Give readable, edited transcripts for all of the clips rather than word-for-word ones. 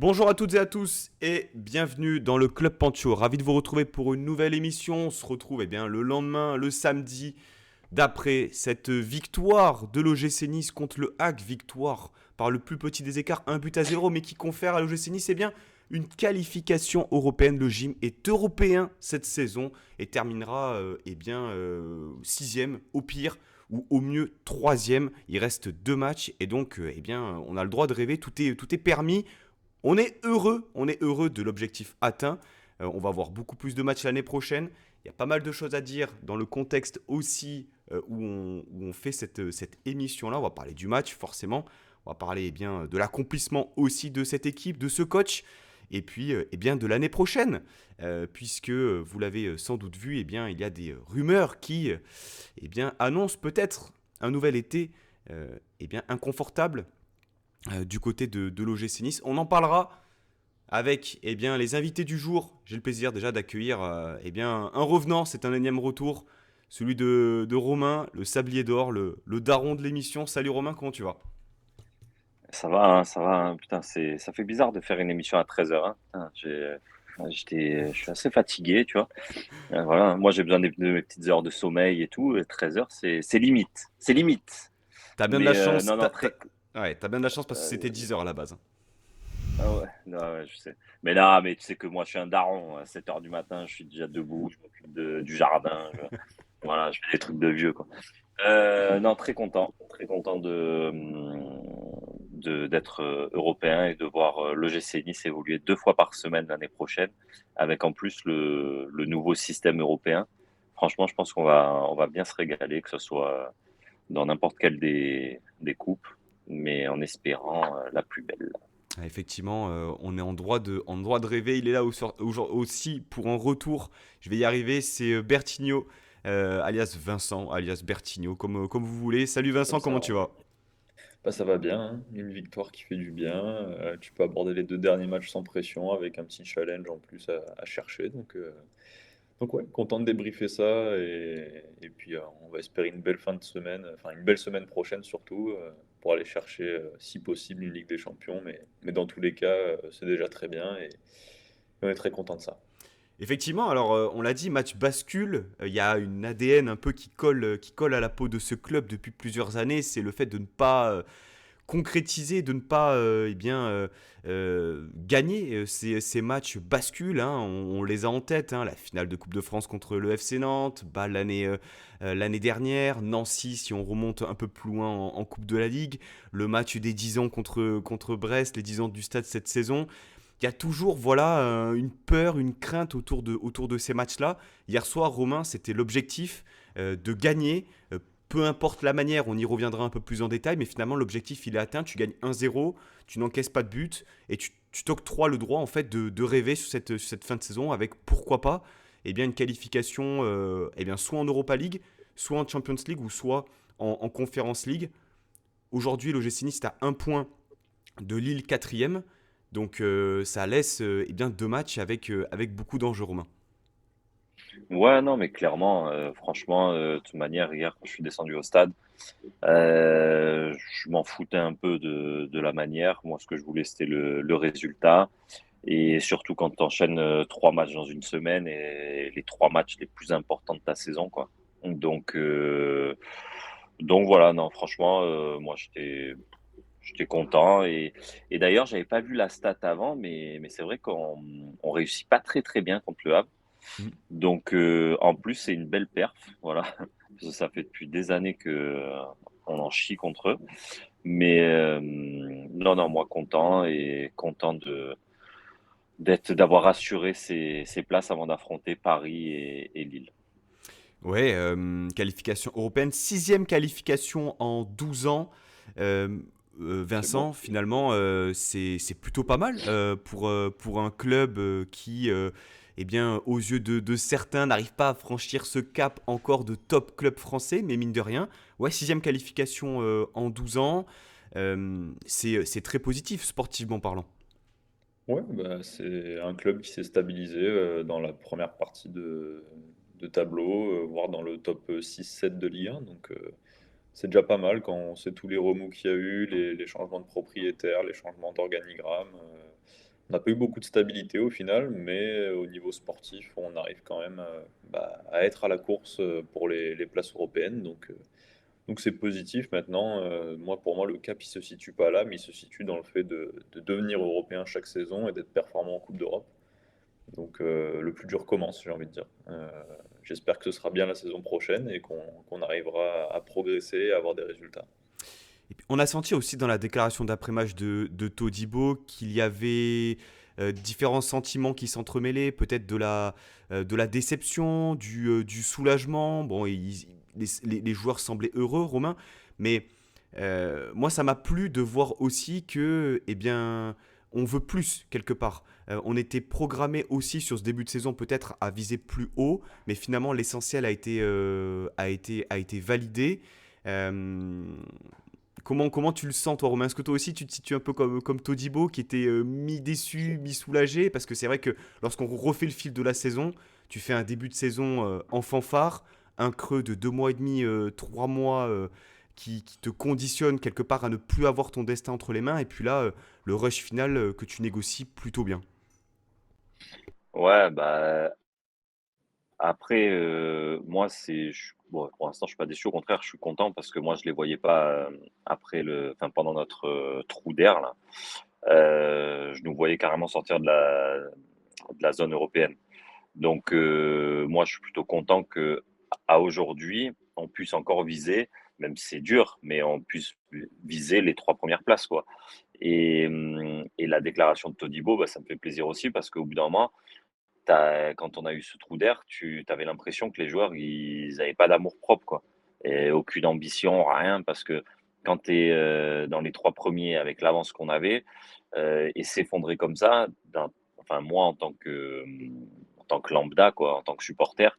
Bonjour à toutes et à tous et bienvenue dans le Club Pancho. Ravi de vous retrouver pour une nouvelle émission. On se retrouve le lendemain, le samedi, d'après cette victoire de l'OGC Nice contre le Hack. Victoire par le plus petit des écarts, 1-0, mais qui confère à l'OGC Nice une qualification européenne. Le gym est européen cette saison et terminera sixième au pire ou au mieux troisième. Il reste deux matchs et donc on a le droit de rêver, tout est permis. On est heureux de l'objectif atteint. On va avoir beaucoup plus de matchs l'année prochaine. Il y a pas mal de choses à dire dans le contexte aussi où on fait cette émission-là. On va parler du match, forcément. On va parler de l'accomplissement aussi de cette équipe, de ce coach. Et puis, de l'année prochaine. Puisque, vous l'avez sans doute vu, il y a des rumeurs qui annoncent peut-être un nouvel été inconfortable du côté de l'OGC Nice. On en parlera avec les invités du jour. J'ai le plaisir déjà d'accueillir un revenant, c'est un énième retour, celui de Romain, le sablier d'or, le daron de l'émission. Salut Romain, comment tu vas? Ça va, hein. Putain, ça fait bizarre de faire une émission à 13h, hein. Putain, je suis assez fatigué, tu vois. Voilà, moi j'ai besoin de mes petites heures de sommeil et tout. 13h, c'est limite. C'est limite. T'as bien de la Mais chance, non, non, très. ouais, t'as bien de la chance parce que c'était euh, 10 heures à la base, hein. ah ouais, non, ouais, je sais. Mais là, mais tu sais que moi je suis un daron. À 7h du matin, je suis déjà debout, je m'occupe du jardin. Voilà, je fais des trucs de vieux, quoi. Non, très content d'être européen et de voir l'OGC Nice évoluer 2 fois par semaine l'année prochaine, avec en plus le nouveau système européen. Franchement, je pense qu'on va bien se régaler, que ce soit dans n'importe quelle des coupes, mais en espérant la plus belle. Ah, effectivement, on est en droit de rêver. Il est là aussi pour un retour. Je vais y arriver. C'est Bertigno, alias Vincent, alias Bertigno, comme vous voulez. Salut Comme Vincent, ça, comment ouais. tu vas? Bah, ça va bien, hein. Une victoire qui fait du bien. Tu peux aborder les deux derniers matchs sans pression avec un petit challenge en plus à chercher. Donc ouais, content de débriefer ça. Et puis on va espérer une belle fin de semaine, enfin une belle semaine prochaine surtout, pour aller chercher, si possible, une Ligue des Champions. Mais dans tous les cas, c'est déjà très bien et on est très content de ça. Effectivement, alors on l'a dit, match bascule. Il y a une ADN un peu qui colle à la peau de ce club depuis plusieurs années. C'est le fait de ne pas concrétiser, de ne pas gagner ces matchs bascules, hein. On les a en tête, hein. La finale de Coupe de France contre le FC Nantes, Bâle l'année dernière, Nancy si on remonte un peu plus loin en Coupe de la Ligue, le match des 10 ans contre Brest, les 10 ans du stade cette saison. Il y a toujours une peur, une crainte autour de ces matchs-là. Hier soir, Romain, c'était l'objectif de gagner. Peu importe la manière, on y reviendra un peu plus en détail, mais finalement l'objectif il est atteint, tu gagnes 1-0, tu n'encaisses pas de but et tu t'octroies le droit en fait de rêver sur cette fin de saison avec pourquoi pas une qualification soit en Europa League, soit en Champions League ou soit en Conference League. Aujourd'hui l'OGC Nice est à un point de Lille quatrième, donc ça laisse deux matchs avec beaucoup d'enjeux, Romain. Ouais, non, mais clairement, franchement, de toute manière, hier, quand je suis descendu au stade, je m'en foutais un peu de la manière. Moi, ce que je voulais, c'était le résultat. Et surtout quand tu enchaînes 3 matchs dans une semaine et les 3 matchs les plus importants de ta saison, quoi. Donc, euh, donc voilà, non, franchement, moi, j'étais content. Et d'ailleurs, j'avais pas vu la stat avant, mais c'est vrai qu'on réussit pas très, très bien contre le Havre. Mm. Donc, en plus, c'est une belle perf, voilà. Parce que ça fait depuis des années que on en chie contre eux. Mais non, non, moi content et content d'avoir assuré ces places avant d'affronter Paris et Lille. Ouais, qualification européenne, sixième qualification en 12 ans. Euh, C'est bon. Vincent, finalement, c'est plutôt pas mal pour un club qui, aux yeux de certains, n'arrive pas à franchir ce cap encore de top club français, mais mine de rien, ouais, sixième qualification en 12 ans, c'est très positif sportivement parlant. Ouais, bah, c'est un club qui s'est stabilisé dans la première partie de tableau, voire dans le top 6-7 de Ligue 1. C'est déjà pas mal quand on sait tous les remous qu'il y a eu, les changements de propriétaires, les changements d'organigramme. On n'a pas eu beaucoup de stabilité au final, mais au niveau sportif, on arrive quand même à être à la course pour les places européennes. Donc c'est positif maintenant. Pour moi, le cap, il se situe pas là, mais il se situe dans le fait de devenir européen chaque saison et d'être performant en Coupe d'Europe. Donc le plus dur commence, j'ai envie de dire. J'espère que ce sera bien la saison prochaine et qu'on arrivera à progresser, à avoir des résultats. Et puis, on a senti aussi dans la déclaration d'après-match de Todibo qu'il y avait différents sentiments qui s'entremêlaient, peut-être de la déception, du soulagement. Bon, les joueurs semblaient heureux, Romain, mais moi, ça m'a plu de voir aussi que, eh bien, on veut plus quelque part. On était programmé aussi sur ce début de saison peut-être à viser plus haut, mais finalement l'essentiel a été validé. Euh, comment tu le sens, toi, Romain? Est-ce que toi aussi, tu te situes un peu comme Todibo, qui était mi-déçu, mi-soulagé? Parce que c'est vrai que lorsqu'on refait le fil de la saison, tu fais un début de saison en fanfare, un creux de 2 mois et demi, 3 mois, qui te conditionne quelque part à ne plus avoir ton destin entre les mains, et puis là, le rush final que tu négocies plutôt bien. Ouais, après, moi, bon, pour l'instant, je suis pas déçu. Au contraire, je suis content parce que moi, je les voyais pas enfin, pendant notre trou d'air là. Je nous voyais carrément sortir de la zone européenne. Donc, moi, je suis plutôt content que à aujourd'hui, on puisse encore viser, même si c'est dur, mais on puisse viser les 3 premières places, quoi. Et la déclaration de Todibo, bah, ça me fait plaisir aussi parce qu'au bout d'un moment, quand on a eu ce trou d'air, tu avais l'impression que les joueurs, ils n'avaient pas d'amour-propre, quoi. Et aucune ambition, rien, parce que quand tu es dans les 3 premiers avec l'avance qu'on avait, et s'effondrer comme ça, enfin, moi, en tant que lambda, quoi, en tant que supporter,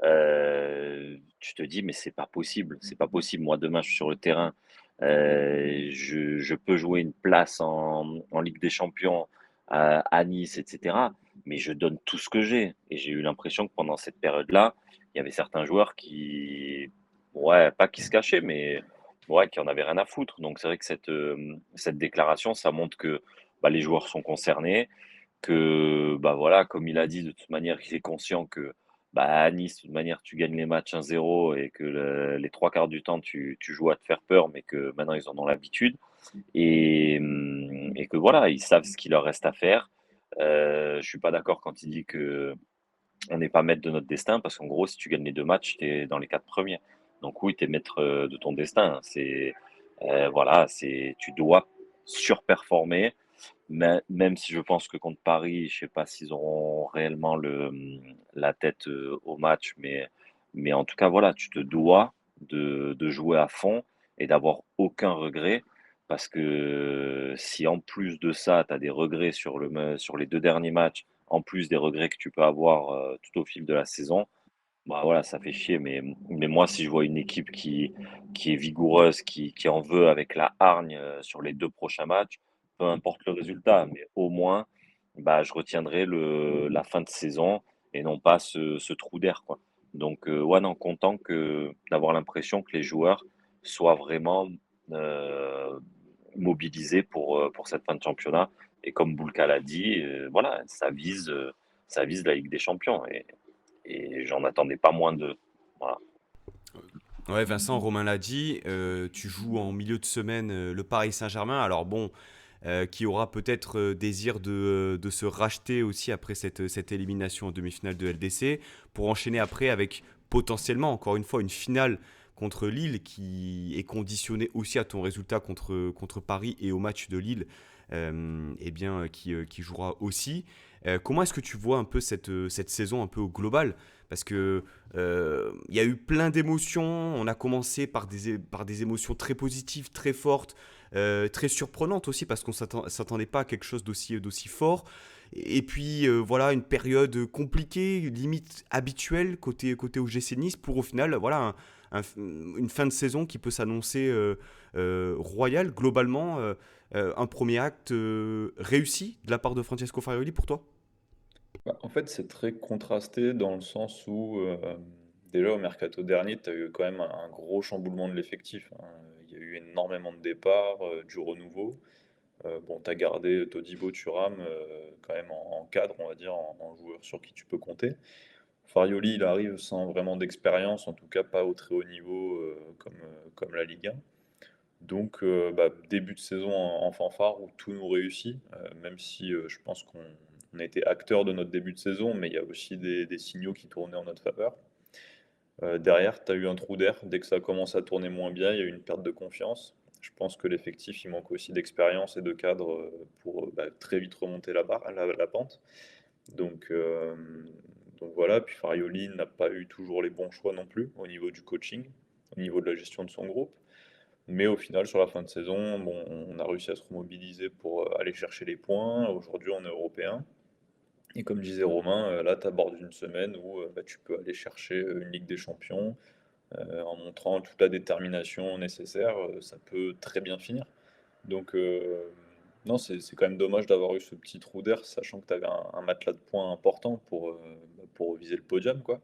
tu te dis: «Mais c'est pas possible, c'est pas possible. Moi, demain, je suis sur le terrain, je peux jouer une place en Ligue des Champions à Nice et cetera, mais je donne tout ce que j'ai» et j'ai eu l'impression que pendant cette période-là, il y avait certains joueurs qui ouais, pas qui se cachaient, mais ouais, qui en avaient rien à foutre. Donc c'est vrai que cette déclaration, ça montre que, bah, les joueurs sont concernés, que, bah, voilà, comme il a dit, de toute manière, il est conscient que, bah, à Nice, de toute manière, tu gagnes les matchs 1-0 et que les 3 quarts du temps, tu joues à te faire peur, mais que maintenant, ils en ont l'habitude et que voilà, ils savent ce qu'il leur reste à faire. Je suis pas d'accord quand il dit que on n'est pas maître de notre destin parce qu'en gros, si tu gagnes les 2 matchs, tu es dans les 4 premiers. Donc oui, tu es maître, de ton destin. Voilà, tu dois surperformer, même si je pense que contre Paris, je sais pas s'ils auront réellement la tête, au match, mais en tout cas, voilà, tu te dois de jouer à fond et d'avoir aucun regret parce que si en plus de ça, tu as des regrets sur les 2 derniers matchs, en plus des regrets que tu peux avoir, tout au fil de la saison, bah, voilà, ça fait chier, mais moi, si je vois une équipe qui est vigoureuse, qui en veut avec la hargne, sur les 2 prochains matchs, peu importe le résultat, mais au moins, bah, je retiendrai la fin de saison et non pas ce trou d'air, quoi. Donc, ouais, non, content d'avoir l'impression que les joueurs soient vraiment, heu, mobilisés pour cette fin de championnat et comme Boulka l'a dit, voilà, ça vise la Ligue des champions et j'en attendais pas moins de voilà. Ouais, Vincent, Romain l'a dit, tu joues en milieu de semaine le Paris Saint-Germain. Alors bon, qui aura peut-être désir de se racheter aussi après cette élimination en demi-finale de LDC, pour enchaîner après avec potentiellement, encore une fois, une finale contre Lille qui est conditionnée aussi à ton résultat contre Paris et au match de Lille eh bien, qui jouera aussi. Comment est-ce que tu vois un peu cette saison un peu au global? Parce que il y a eu plein d'émotions. On a commencé par des émotions très positives, très fortes, très surprenantes aussi, parce qu'on ne s'attendait pas à quelque chose d'aussi fort. Et puis voilà, une période compliquée, limite habituelle côté OGC Nice, pour au final, voilà, une fin de saison qui peut s'annoncer royale, globalement. Un premier acte réussi de la part de Francesco Farioli pour toi? En fait, c'est très contrasté dans le sens où, déjà au mercato dernier, tu as eu quand même un gros chamboulement de l'effectif, hein. Il y a eu énormément de départs, du renouveau. Bon, tu as gardé Todibo, Thuram, quand même en cadre, on va dire, en joueur sur qui tu peux compter. Farioli, il arrive sans vraiment d'expérience, en tout cas pas au très haut niveau comme la Ligue 1. Donc, début de saison en fanfare où tout nous réussit, même si je pense qu'on a été acteur de notre début de saison, mais il y a aussi des signaux qui tournaient en notre faveur. Derrière, tu as eu un trou d'air. Dès que ça commence à tourner moins bien, il y a eu une perte de confiance. Je pense que l'effectif, il manque aussi d'expérience et de cadre pour très vite remonter la pente. Donc, euh, donc voilà, puis Farioli n'a pas eu toujours les bons choix non plus au niveau du coaching, au niveau de la gestion de son groupe. Mais au final, sur la fin de saison, bon, on a réussi à se remobiliser pour aller chercher les points. Aujourd'hui, on est européen. Et comme disait Romain, là, tu abordes une semaine où tu peux aller chercher une Ligue des Champions en montrant toute la détermination nécessaire. Ça peut très bien finir. Donc, non, c'est quand même dommage d'avoir eu ce petit trou d'air, sachant que tu avais un matelas de points important pour viser le podium, quoi.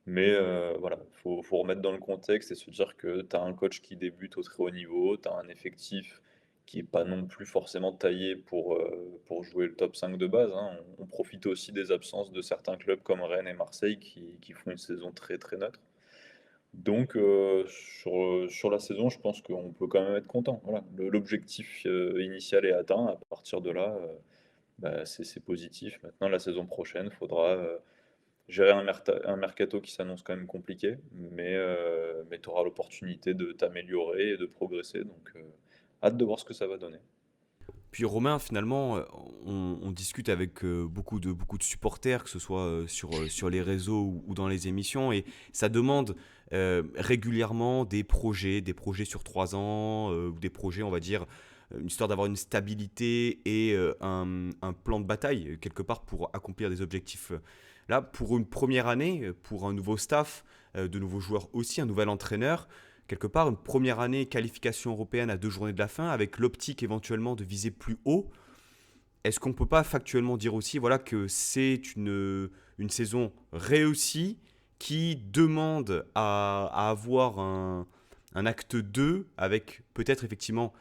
Mais voilà, faut remettre dans le contexte et se dire que tu as un coach qui débute au très haut niveau, tu as un effectif qui est pas non plus forcément taillé pour jouer le top 5 de base, hein. On profite aussi des absences de certains clubs comme Rennes et Marseille qui font une saison très très neutre. Donc sur la saison, je pense qu'on peut quand même être content. Voilà, l'objectif initial est atteint. À partir de là, c'est positif. Maintenant, la saison prochaine, il faudra gérer un mercato qui s'annonce quand même compliqué, mais tu auras l'opportunité de t'améliorer et de progresser. Donc, hâte de voir ce que ça va donner. Puis Romain, finalement, on discute avec beaucoup de supporters, que ce soit sur les réseaux ou dans les émissions, et ça demande régulièrement des projets sur 3 ans, ou des projets, on va dire, une histoire d'avoir une stabilité et un plan de bataille, quelque part, pour accomplir des objectifs. Là, pour une première année, pour un nouveau staff, de nouveaux joueurs aussi, un nouvel entraîneur, quelque part, une première année qualification européenne à 2 journées de la fin, avec l'optique éventuellement de viser plus haut. Est-ce qu'on ne peut pas factuellement dire aussi voilà, que c'est une saison réussie qui demande à avoir un acte 2 avec peut-être effectivement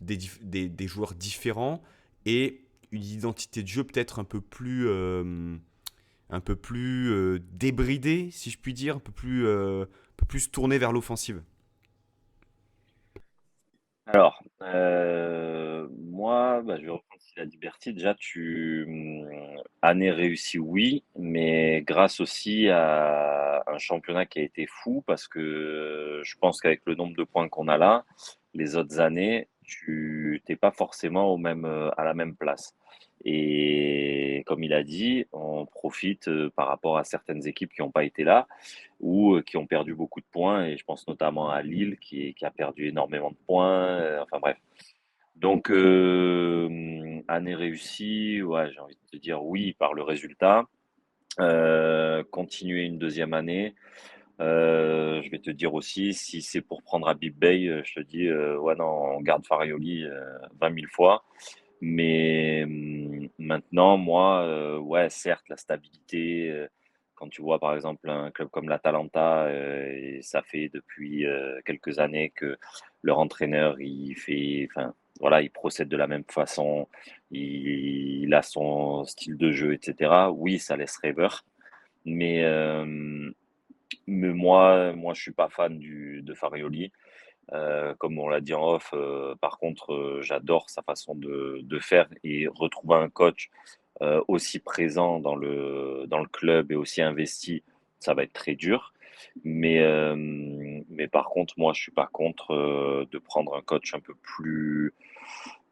des joueurs différents et une identité de jeu peut-être un peu plus débridée, si je puis dire, un peu plus tournée vers l'offensive. Alors, moi, je vais reprendre ce qu'il a dit Bertie. Déjà, année réussie, oui, mais grâce aussi à un championnat qui a été fou, parce que je pense qu'avec le nombre de points qu'on a là, les autres années, tu t'es pas forcément à la même place. Et comme il a dit, on profite par rapport à certaines équipes qui n'ont pas été là ou qui ont perdu beaucoup de points. Et je pense notamment à Lille qui a perdu énormément de points. Enfin bref. Donc, année réussie, ouais, j'ai envie de te dire oui par le résultat. Continuer une deuxième année. Je vais te dire aussi, si c'est pour prendre à Big Bay, je te dis, ouais, non, on garde Farioli 20 000 fois. Mais maintenant, moi, ouais, certes, la stabilité, quand tu vois par exemple un club comme l'Atalanta, et ça fait depuis quelques années que leur entraîneur, enfin, voilà, il procède de la même façon, il a son style de jeu, etc. Oui, ça laisse rêveur, mais, moi, je suis pas fan de Farioli. Comme on l'a dit en off, par contre, j'adore sa façon de faire et retrouver un coach, aussi présent dans le club et aussi investi, ça va être très dur. Mais par contre, moi, je suis pas contre, de prendre un coach un peu plus,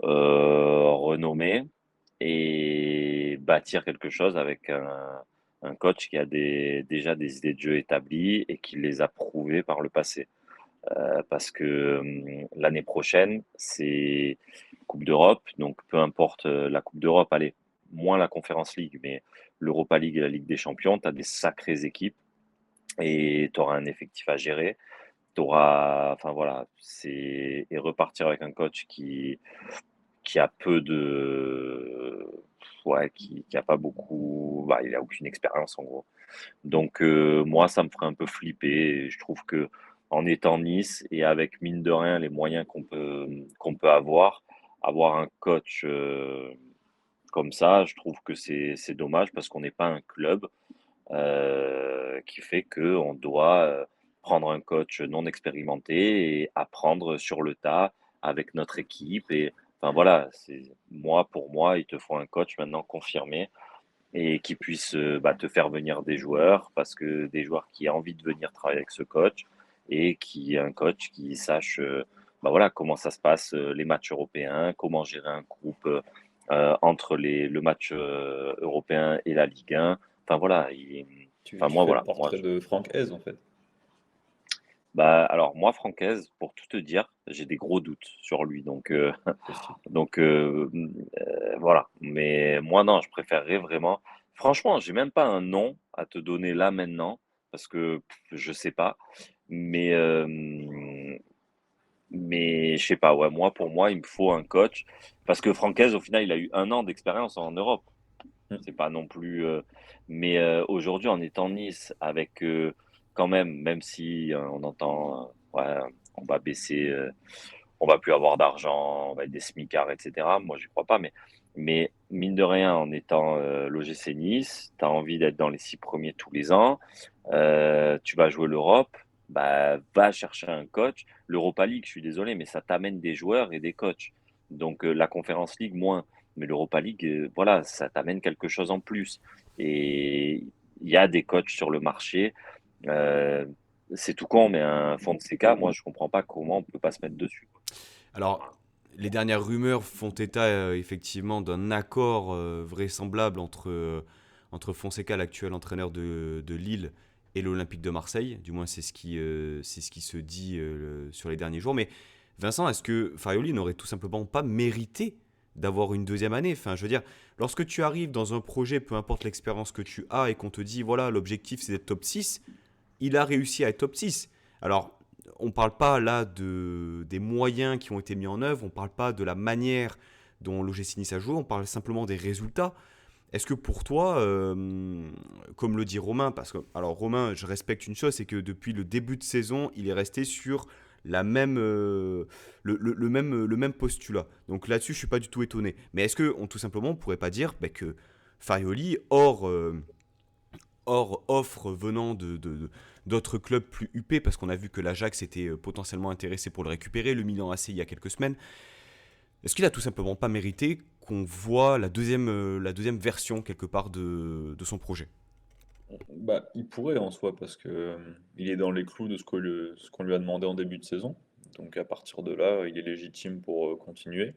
renommé et bâtir quelque chose avec un coach qui a déjà des idées de jeu établies et qui les a prouvées par le passé. Parce que l'année prochaine, c'est Coupe d'Europe, donc peu importe la Coupe d'Europe, allez, moins la Conference League, mais l'Europa League et la Ligue des Champions, tu as des sacrées équipes et tu auras un effectif à gérer. Enfin voilà, et repartir avec un coach qui a peu de, ouais, qui a pas beaucoup, il a aucune expérience en gros. Donc moi, ça me ferait un peu flipper. Et je trouve que en étant Nice et avec mine de rien les moyens qu'on peut avoir, avoir un coach comme ça, je trouve que c'est dommage parce qu'on n'est pas un club qui fait qu'on doit prendre un coach non expérimenté et apprendre sur le tas avec notre équipe. Et enfin voilà, pour moi, il te faut un coach maintenant confirmé et qui puisse te faire venir des joueurs, parce que des joueurs qui aient envie de venir travailler avec ce coach et qui un coach qui sache voilà, comment ça se passe les matchs européens, comment gérer un groupe entre le match européen et la Ligue 1. Enfin voilà, Tu, enfin tu moi fais le voilà, moi portrait de Franck Hez, en fait. alors moi Francaise, pour tout te dire, j'ai des gros doutes sur lui, donc Possible. donc voilà. Mais moi non, je préférerais vraiment. Franchement, j'ai même pas un nom à te donner là maintenant parce que je sais pas. Mais je sais pas. Ouais, moi pour moi, il me faut un coach parce que Francaise, au final, il a eu 1 an d'expérience en Europe. Mm. C'est pas non plus. Mais aujourd'hui, en étant Nice, avec quand même si on entend, ouais, on va baisser, on va plus avoir d'argent, on va être des smicards, etc. Moi, j'y crois pas, mais mine de rien, en étant l'OGC Nice, tu as envie d'être dans les 6 premiers tous les ans, tu vas jouer l'Europe, bah, va chercher un coach. L'Europa League, je suis désolé, mais ça t'amène des joueurs et des coachs. Donc la Conference League, moins. Mais l'Europa League, voilà, ça t'amène quelque chose en plus. Et il y a des coachs sur le marché. Euh, c'est tout con, mais un Fonseca, moi, je comprends pas comment on peut pas se mettre dessus. Alors, les dernières rumeurs font état effectivement d'un accord vraisemblable entre Fonseca, l'actuel entraîneur de Lille, et l'Olympique de Marseille. Du moins, c'est ce qui se dit sur les derniers jours. Mais Vincent, est-ce que Farioli n'aurait tout simplement pas mérité d'avoir une deuxième année? Enfin, je veux dire, lorsque tu arrives dans un projet, peu importe l'expérience que tu as, et qu'on te dit, voilà, l'objectif c'est d'être top 6, il a réussi à être top 6. Alors, on ne parle pas là des moyens qui ont été mis en œuvre, on ne parle pas de la manière dont l'OGC Nice a joué, on parle simplement des résultats. Est-ce que pour toi, comme le dit Romain, parce que, alors Romain, je respecte une chose, c'est que depuis le début de saison, il est resté sur la même, le même postulat. Donc là-dessus, je ne suis pas du tout étonné. Mais est-ce qu'on tout simplement, on pourrait pas dire que Farioli, hors offre venant d'autres clubs plus huppés, parce qu'on a vu que l'Ajax était potentiellement intéressé pour le récupérer, le Milan AC il y a quelques semaines. Est-ce qu'il a tout simplement pas mérité qu'on voit la deuxième version quelque part de son projet? Bah, il pourrait en soi, parce que il est dans les clous de ce qu'on lui a demandé en début de saison. Donc à partir de là, il est légitime pour continuer.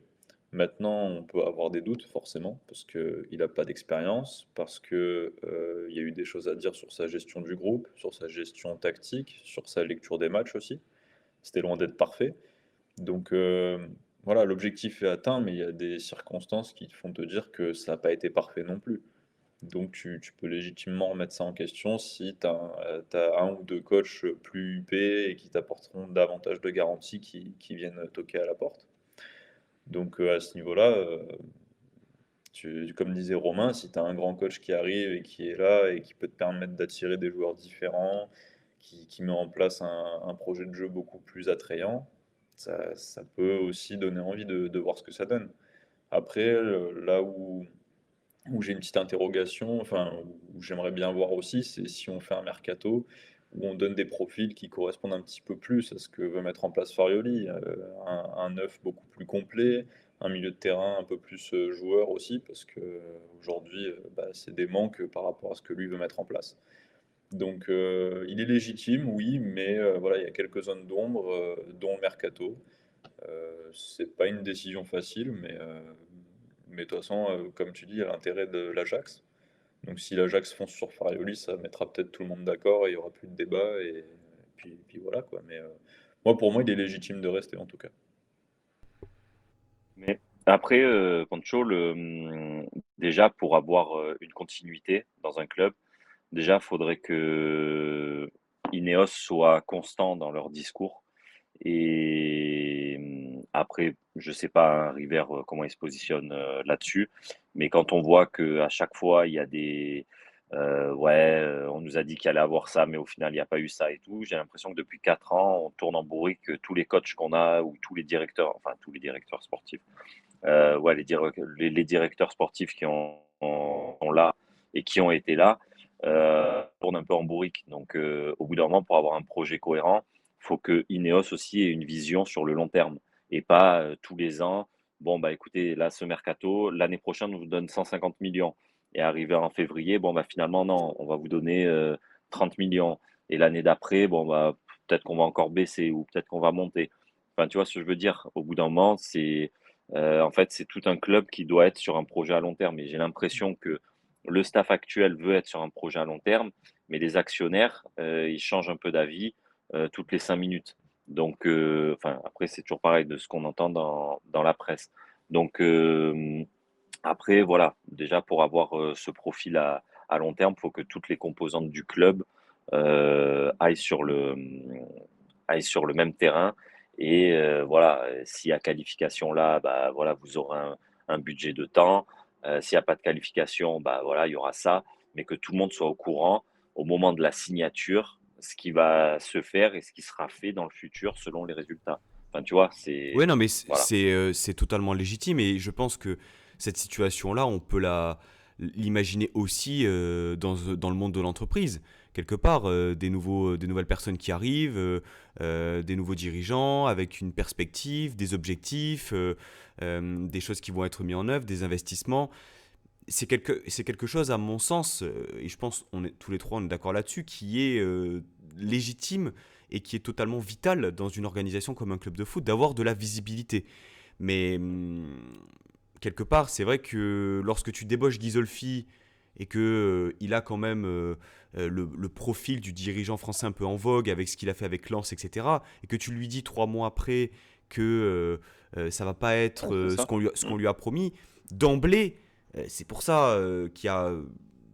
Maintenant, on peut avoir des doutes forcément, parce qu'il n'a pas d'expérience, parce que il y a eu des choses à dire sur sa gestion du groupe, sur sa gestion tactique, sur sa lecture des matchs aussi. C'était loin d'être parfait. Donc voilà, l'objectif est atteint, mais il y a des circonstances qui te font te dire que ça n'a pas été parfait non plus. Donc tu peux légitimement remettre ça en question si tu as un ou deux coachs plus huppés et qui t'apporteront davantage de garanties qui viennent toquer à la porte. Donc à ce niveau-là, comme disait Romain, si tu as un grand coach qui arrive et qui est là et qui peut te permettre d'attirer des joueurs différents, qui met en place un projet de jeu beaucoup plus attrayant, ça peut aussi donner envie de voir ce que ça donne. Après, là où j'ai une petite interrogation, enfin, où j'aimerais bien voir aussi, c'est si on fait un mercato où on donne des profils qui correspondent un petit peu plus à ce que veut mettre en place Farioli. Un neuf beaucoup plus complet, un milieu de terrain un peu plus joueur aussi, parce que aujourd'hui, c'est des manques par rapport à ce que lui veut mettre en place. Donc, il est légitime, oui, mais voilà, il y a quelques zones d'ombre, dont le mercato. C'est pas une décision facile, mais de toute façon, comme tu dis, il y a l'intérêt de l'Ajax. Donc si l'Ajax fonce sur Farioli, ça mettra peut-être tout le monde d'accord et il n'y aura plus de débat. Et puis voilà quoi. Mais moi, pour moi, il est légitime de rester en tout cas. Mais après, Pancho, déjà pour avoir une continuité dans un club, déjà faudrait que Ineos soit constant dans leur discours. Et après, je sais pas, hein, River, comment il se positionne là-dessus, mais quand on voit que à chaque fois il y a des ouais, on nous a dit qu'il allait avoir ça, mais au final il n'y a pas eu ça et tout. J'ai l'impression que depuis 4 ans, on tourne en bourrique tous les coachs qu'on a ou tous les directeurs, enfin tous les directeurs sportifs ouais, les directeurs sportifs qui sont là et qui ont été là, tournent un peu en bourrique. Donc, au bout d'un moment, pour avoir un projet cohérent, faut que Ineos aussi ait une vision sur le long terme et pas tous les ans. Bon, bah écoutez, là, ce mercato, l'année prochaine, on vous donne 150 millions. Et arrivé en février, bon, bah finalement, non, on va vous donner 30 millions. Et l'année d'après, bon, bah peut-être qu'on va encore baisser ou peut-être qu'on va monter. Enfin, tu vois ce que je veux dire? Au bout d'un moment, en fait, c'est tout un club qui doit être sur un projet à long terme. Et j'ai l'impression que le staff actuel veut être sur un projet à long terme, mais les actionnaires, ils changent un peu d'avis toutes les 5 minutes. Donc, enfin, après, c'est toujours pareil de ce qu'on entend dans la presse. Donc, après, voilà, déjà pour avoir ce profil à long terme, il faut que toutes les composantes du club aillent aillent sur le même terrain. Et voilà, s'il y a qualification là, bah voilà, vous aurez un budget de temps. S'il n'y a pas de qualification, bah voilà, il y aura ça. Mais que tout le monde soit au courant au moment de la signature, ce qui va se faire et ce qui sera fait dans le futur selon les résultats. Enfin, tu vois, Ouais, c'est non, mais voilà. c'est totalement légitime et je pense que cette situation-là, on peut l'imaginer aussi dans le monde de l'entreprise. Quelque part, des nouvelles personnes qui arrivent, des nouveaux dirigeants avec une perspective, des objectifs, des choses qui vont être mises en œuvre, des investissements. C'est quelque chose, à mon sens, et je pense on est tous les trois on est d'accord là-dessus, qui est légitime et qui est totalement vital dans une organisation comme un club de foot, d'avoir de la visibilité. Mais quelque part, c'est vrai que lorsque tu débauches Ghisolfi et que il a quand même le profil du dirigeant français un peu en vogue avec ce qu'il a fait avec Lens, etc., et que tu lui dis 3 mois après que ça va pas Ouais, être c'est ça. ce Mm. qu'on lui a promis, d'emblée, c'est pour ça qu'il y a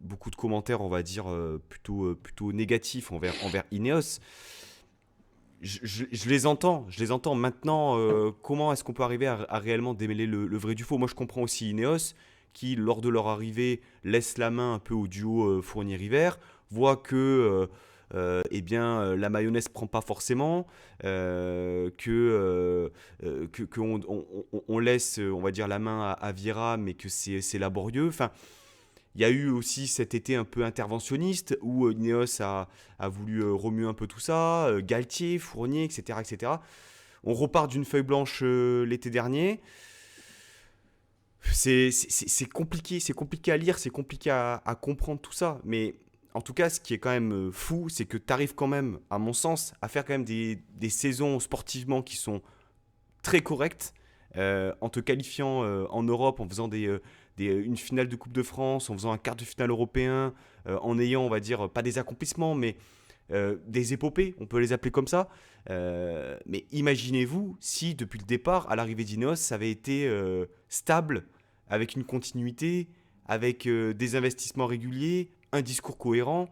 beaucoup de commentaires, on va dire, plutôt négatifs envers Ineos. Je les entends. Maintenant, comment est-ce qu'on peut arriver à réellement démêler le vrai du faux? Moi, je comprends aussi Ineos, qui, lors de leur arrivée, laisse la main un peu au duo Fournier-River, voit que eh bien, la mayonnaise prend pas forcément, on laisse, on va dire, la main à Vieira, mais que c'est laborieux. Enfin, il y a eu aussi cet été un peu interventionniste où Ineos a voulu remuer un peu tout ça, Galtier, Fournier, etc., etc. On repart d'une feuille blanche l'été dernier. C'est compliqué à lire, c'est compliqué à comprendre tout ça. Mais en tout cas, ce qui est quand même fou, c'est que tu arrives quand même, à mon sens, à faire quand même des saisons sportivement qui sont très correctes, en te qualifiant en Europe, en faisant une finale de Coupe de France, en faisant un quart de finale européen, en ayant, on va dire, pas des accomplissements, mais des épopées, on peut les appeler comme ça. Mais imaginez-vous si, depuis le départ, à l'arrivée d'Ineos, ça avait été stable, avec une continuité, avec des investissements réguliers, un discours cohérent.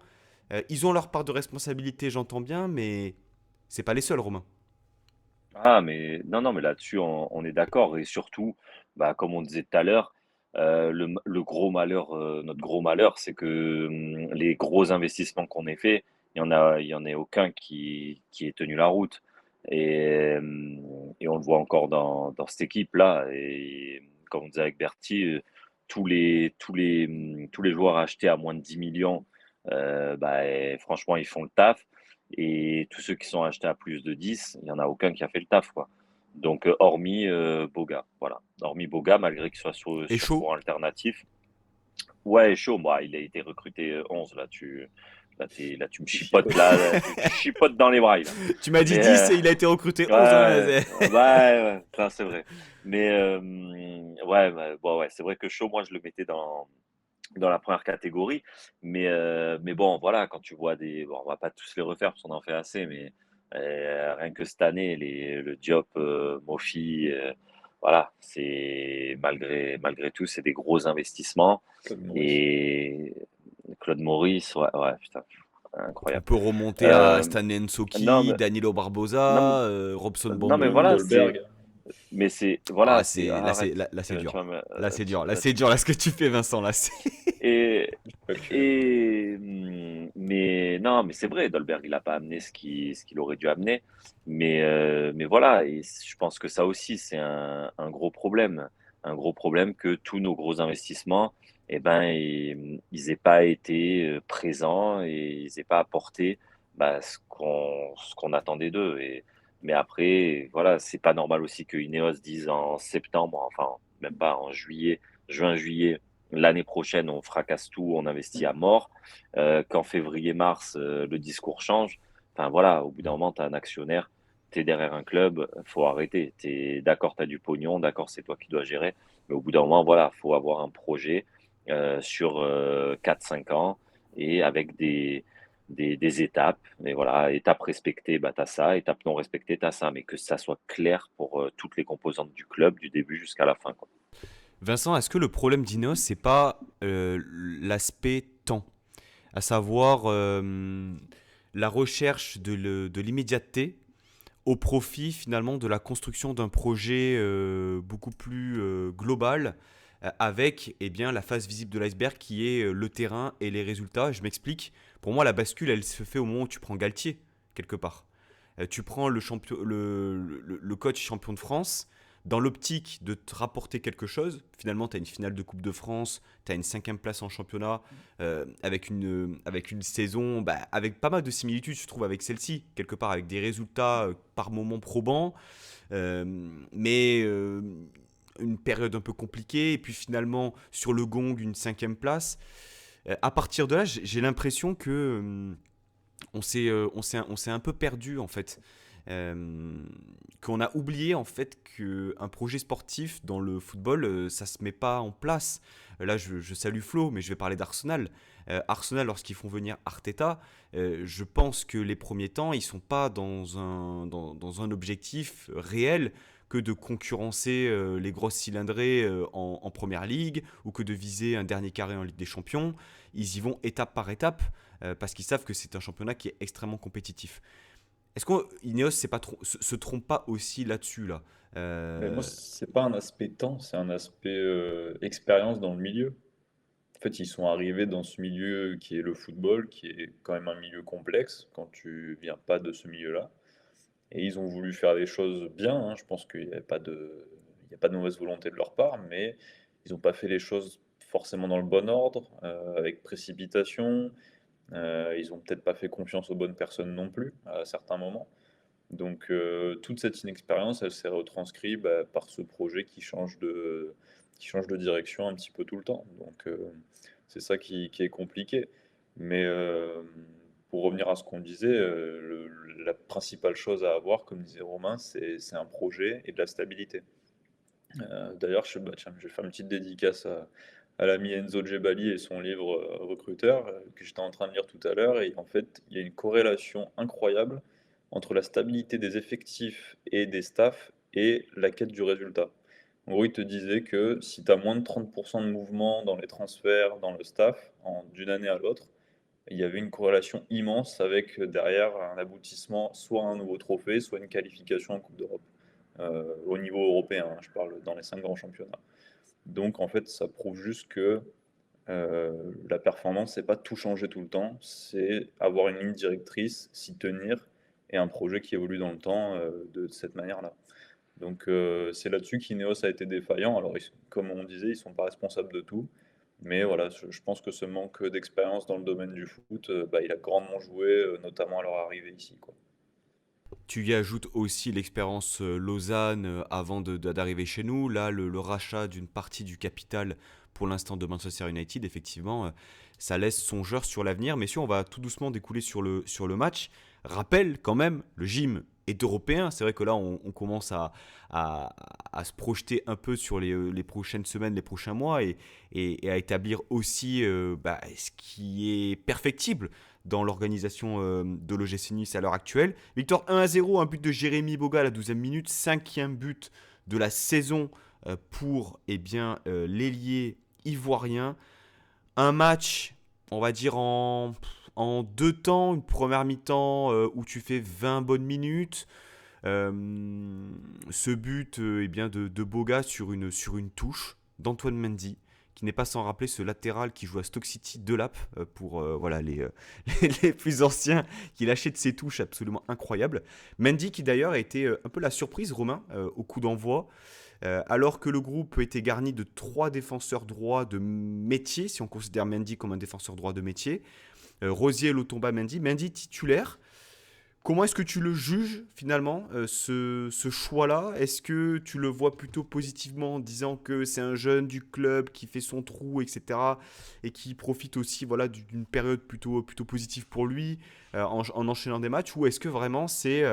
Ils ont leur part de responsabilité, j'entends bien, mais c'est pas les seuls, Romain. Ah, mais non, non, mais là-dessus, on est d'accord. Et surtout, bah, comme on disait tout à l'heure, le gros malheur, notre gros malheur, c'est que les gros investissements qu'on ait fait, il y en a aucun qui ait tenu la route. Et on le voit encore dans cette équipe-là. Et comme on disait avec Berti, tous les joueurs achetés à moins de 10 millions, bah, franchement, ils font le taf. Et tous ceux qui sont achetés à plus de 10, il n'y en a aucun qui a fait le taf, quoi. Donc, hormis Boga, voilà. Hormis Boga, malgré qu'il soit Et sur chaud. courant alternatif. Ouais, chaud, moi, il a été recruté 11, là, tu me Tu chipotes, chipotes. tu chipotes dans les bras, là. Tu m'as dit Mais, 10 et il a été recruté 11, hein. ouais, ouais, ouais, ça, c'est vrai. Mais, ouais, bah, bon, ouais, c'est vrai que chaud, moi, je le mettais dans la première catégorie. Mais bon, voilà, quand tu vois bon, on va pas tous les refaire parce qu'on en fait assez, mais rien que cette année, le Diop, Mofi, voilà, malgré tout, c'est des gros investissements. Claude Maurice. Et Claude Maurice, ouais, ouais, putain, On incroyable. peut remonter à Euh, Stanley non, Nsoki, mais, Danilo non, Barbosa, Robson non, mais Bambou. voilà, Dolberg. voilà, arrête. Là c'est Tu dur. vas me, Là c'est dur. Là là, c'est tu me dur. Là ce chies. que tu fais, Vincent, là c'est. Et, Factuel. mais non, mais c'est vrai, Dolberg, il n'a pas amené ce qu'il aurait dû amener. Mais voilà, et je pense que ça aussi, c'est un gros problème. un gros problème que tous nos gros investissements, eh ben, ils aient pas été présents et ils aient pas apporté ce qu'on attendait d'eux. Mais après, voilà, c'est pas normal aussi que Ineos dise en septembre, enfin, même pas en juillet, juin, juillet, l'année prochaine, on fracasse tout, on investit à mort. Qu'en février, mars, le discours change. Enfin voilà, au bout d'un moment, tu as un actionnaire, tu es derrière un club, faut arrêter. Tu es d'accord, tu as du pognon, d'accord, c'est toi qui dois gérer. Mais au bout d'un moment, voilà, faut avoir un projet sur 4-5 ans et avec des étapes. Et voilà, étape respectée, bah, tu as ça, étape non respectée, tu as ça. Mais que ça soit clair pour toutes les composantes du club, du début jusqu'à la fin, quoi. Vincent, est-ce que le problème d'Ineos, c'est pas l'aspect temps, à savoir la recherche de l'immédiateté au profit finalement de la construction d'un projet beaucoup plus global avec eh bien, la face visible de l'iceberg qui est le terrain et les résultats. Je m'explique. Pour moi, la bascule, elle se fait au moment où tu prends Galtier, quelque part. Tu prends le coach champion de France dans l'optique de te rapporter quelque chose. Finalement, tu as une finale de Coupe de France, tu as une cinquième place en championnat, avec une saison avec pas mal de similitudes, je trouve, avec celle-ci, quelque part, avec des résultats par moments probants, mais une période un peu compliquée, et puis finalement, sur le gong, une cinquième place. À partir de là, j'ai l'impression que on s'est un peu perdu en fait. Qu'on a oublié en fait qu'un projet sportif dans le football, ça se met pas en place. Là, je salue Flo, mais je vais parler d'Arsenal. Arsenal, lorsqu'ils font venir Arteta, je pense que les premiers temps, ils sont pas dans un objectif réel que de concurrencer les grosses cylindrées en première ligue ou que de viser un dernier carré en Ligue des Champions. Ils y vont étape par étape parce qu'ils savent que c'est un championnat qui est extrêmement compétitif. Est-ce qu'Ineos se trompe pas aussi là-dessus là? Mais moi, Euh, c'est pas un aspect temps, c'est un aspect expérience dans le milieu. En fait, ils sont arrivés dans ce milieu qui est le football, qui est quand même un milieu complexe quand tu viens pas de ce milieu-là. Et ils ont voulu faire les choses bien, hein. Je pense qu'il n'y avait pas il y a pas de mauvaise volonté de leur part, mais ils n'ont pas fait les choses forcément dans le bon ordre, avec précipitation. Ils ont peut-être pas fait confiance aux bonnes personnes non plus, à certains moments. Donc, toute cette inexpérience, elle s'est retranscrite par ce projet qui change de direction un petit peu tout le temps. Donc, c'est ça qui est compliqué. Mais pour revenir à ce qu'on disait, la principale chose à avoir, comme disait Romain, c'est un projet et de la stabilité. D'ailleurs, tiens, je vais faire une petite dédicace à l'ami Enzo Gebali et son livre Recruteur, que j'étais en train de lire tout à l'heure. Et en fait, il y a une corrélation incroyable entre la stabilité des effectifs et des staffs et la quête du résultat. En gros, il te disait que si tu as moins de 30% de mouvement dans les transferts, dans le staff, d'une année à l'autre, il y avait une corrélation immense avec derrière un aboutissement, soit un nouveau trophée, soit une qualification en Coupe d'Europe. Au niveau européen, hein, je parle dans les 5 grands championnats. Donc en fait, ça prouve juste que la performance, c'est pas tout changer tout le temps, c'est avoir une ligne directrice, s'y tenir, et un projet qui évolue dans le temps de cette manière-là. Donc c'est là-dessus qu'Ineos a été défaillant. Alors comme on disait, ils sont pas responsables de tout, mais voilà, je pense que ce manque d'expérience dans le domaine du foot, il a grandement joué, notamment à leur arrivée ici, quoi. Tu y ajoutes aussi l'expérience Lausanne avant d'arriver chez nous. Là, le rachat d'une partie du capital pour l'instant de Manchester United, effectivement, ça laisse songeur sur l'avenir. Messieurs, on va tout doucement découler sur le match. Rappel quand même, le gym est européen. C'est vrai que là, on commence à, à se projeter un peu sur les prochaines semaines, les prochains mois et à établir aussi ce qui est perfectible dans l'organisation de l'OGC Nice à l'heure actuelle. Victoire 1-0, un but de Jérémy Boga à la 12e minute, cinquième but de la saison pour l'ailier ivoirien. Un match, on va dire en deux temps, une première mi-temps où tu fais 20 bonnes minutes. Ce but de Boga sur une touche d'Antoine Mendy, qui n'est pas sans rappeler ce latéral qui joue à Stoke City de Lap pour les plus anciens, qui lâchait de ses touches absolument incroyables. Mendy qui d'ailleurs a été un peu la surprise, Romain, au coup d'envoi. Alors que le groupe était garni de 3 défenseurs droits de métier, si on considère Mendy comme un défenseur droit de métier, Rosier, Lotomba, Mendy. Mendy titulaire. Comment est-ce que tu le juges finalement, ce choix-là? Est-ce que tu le vois plutôt positivement en disant que c'est un jeune du club qui fait son trou, etc. et qui profite aussi voilà, d'une période plutôt positive pour lui en enchaînant des matchs? Ou est-ce que vraiment c'est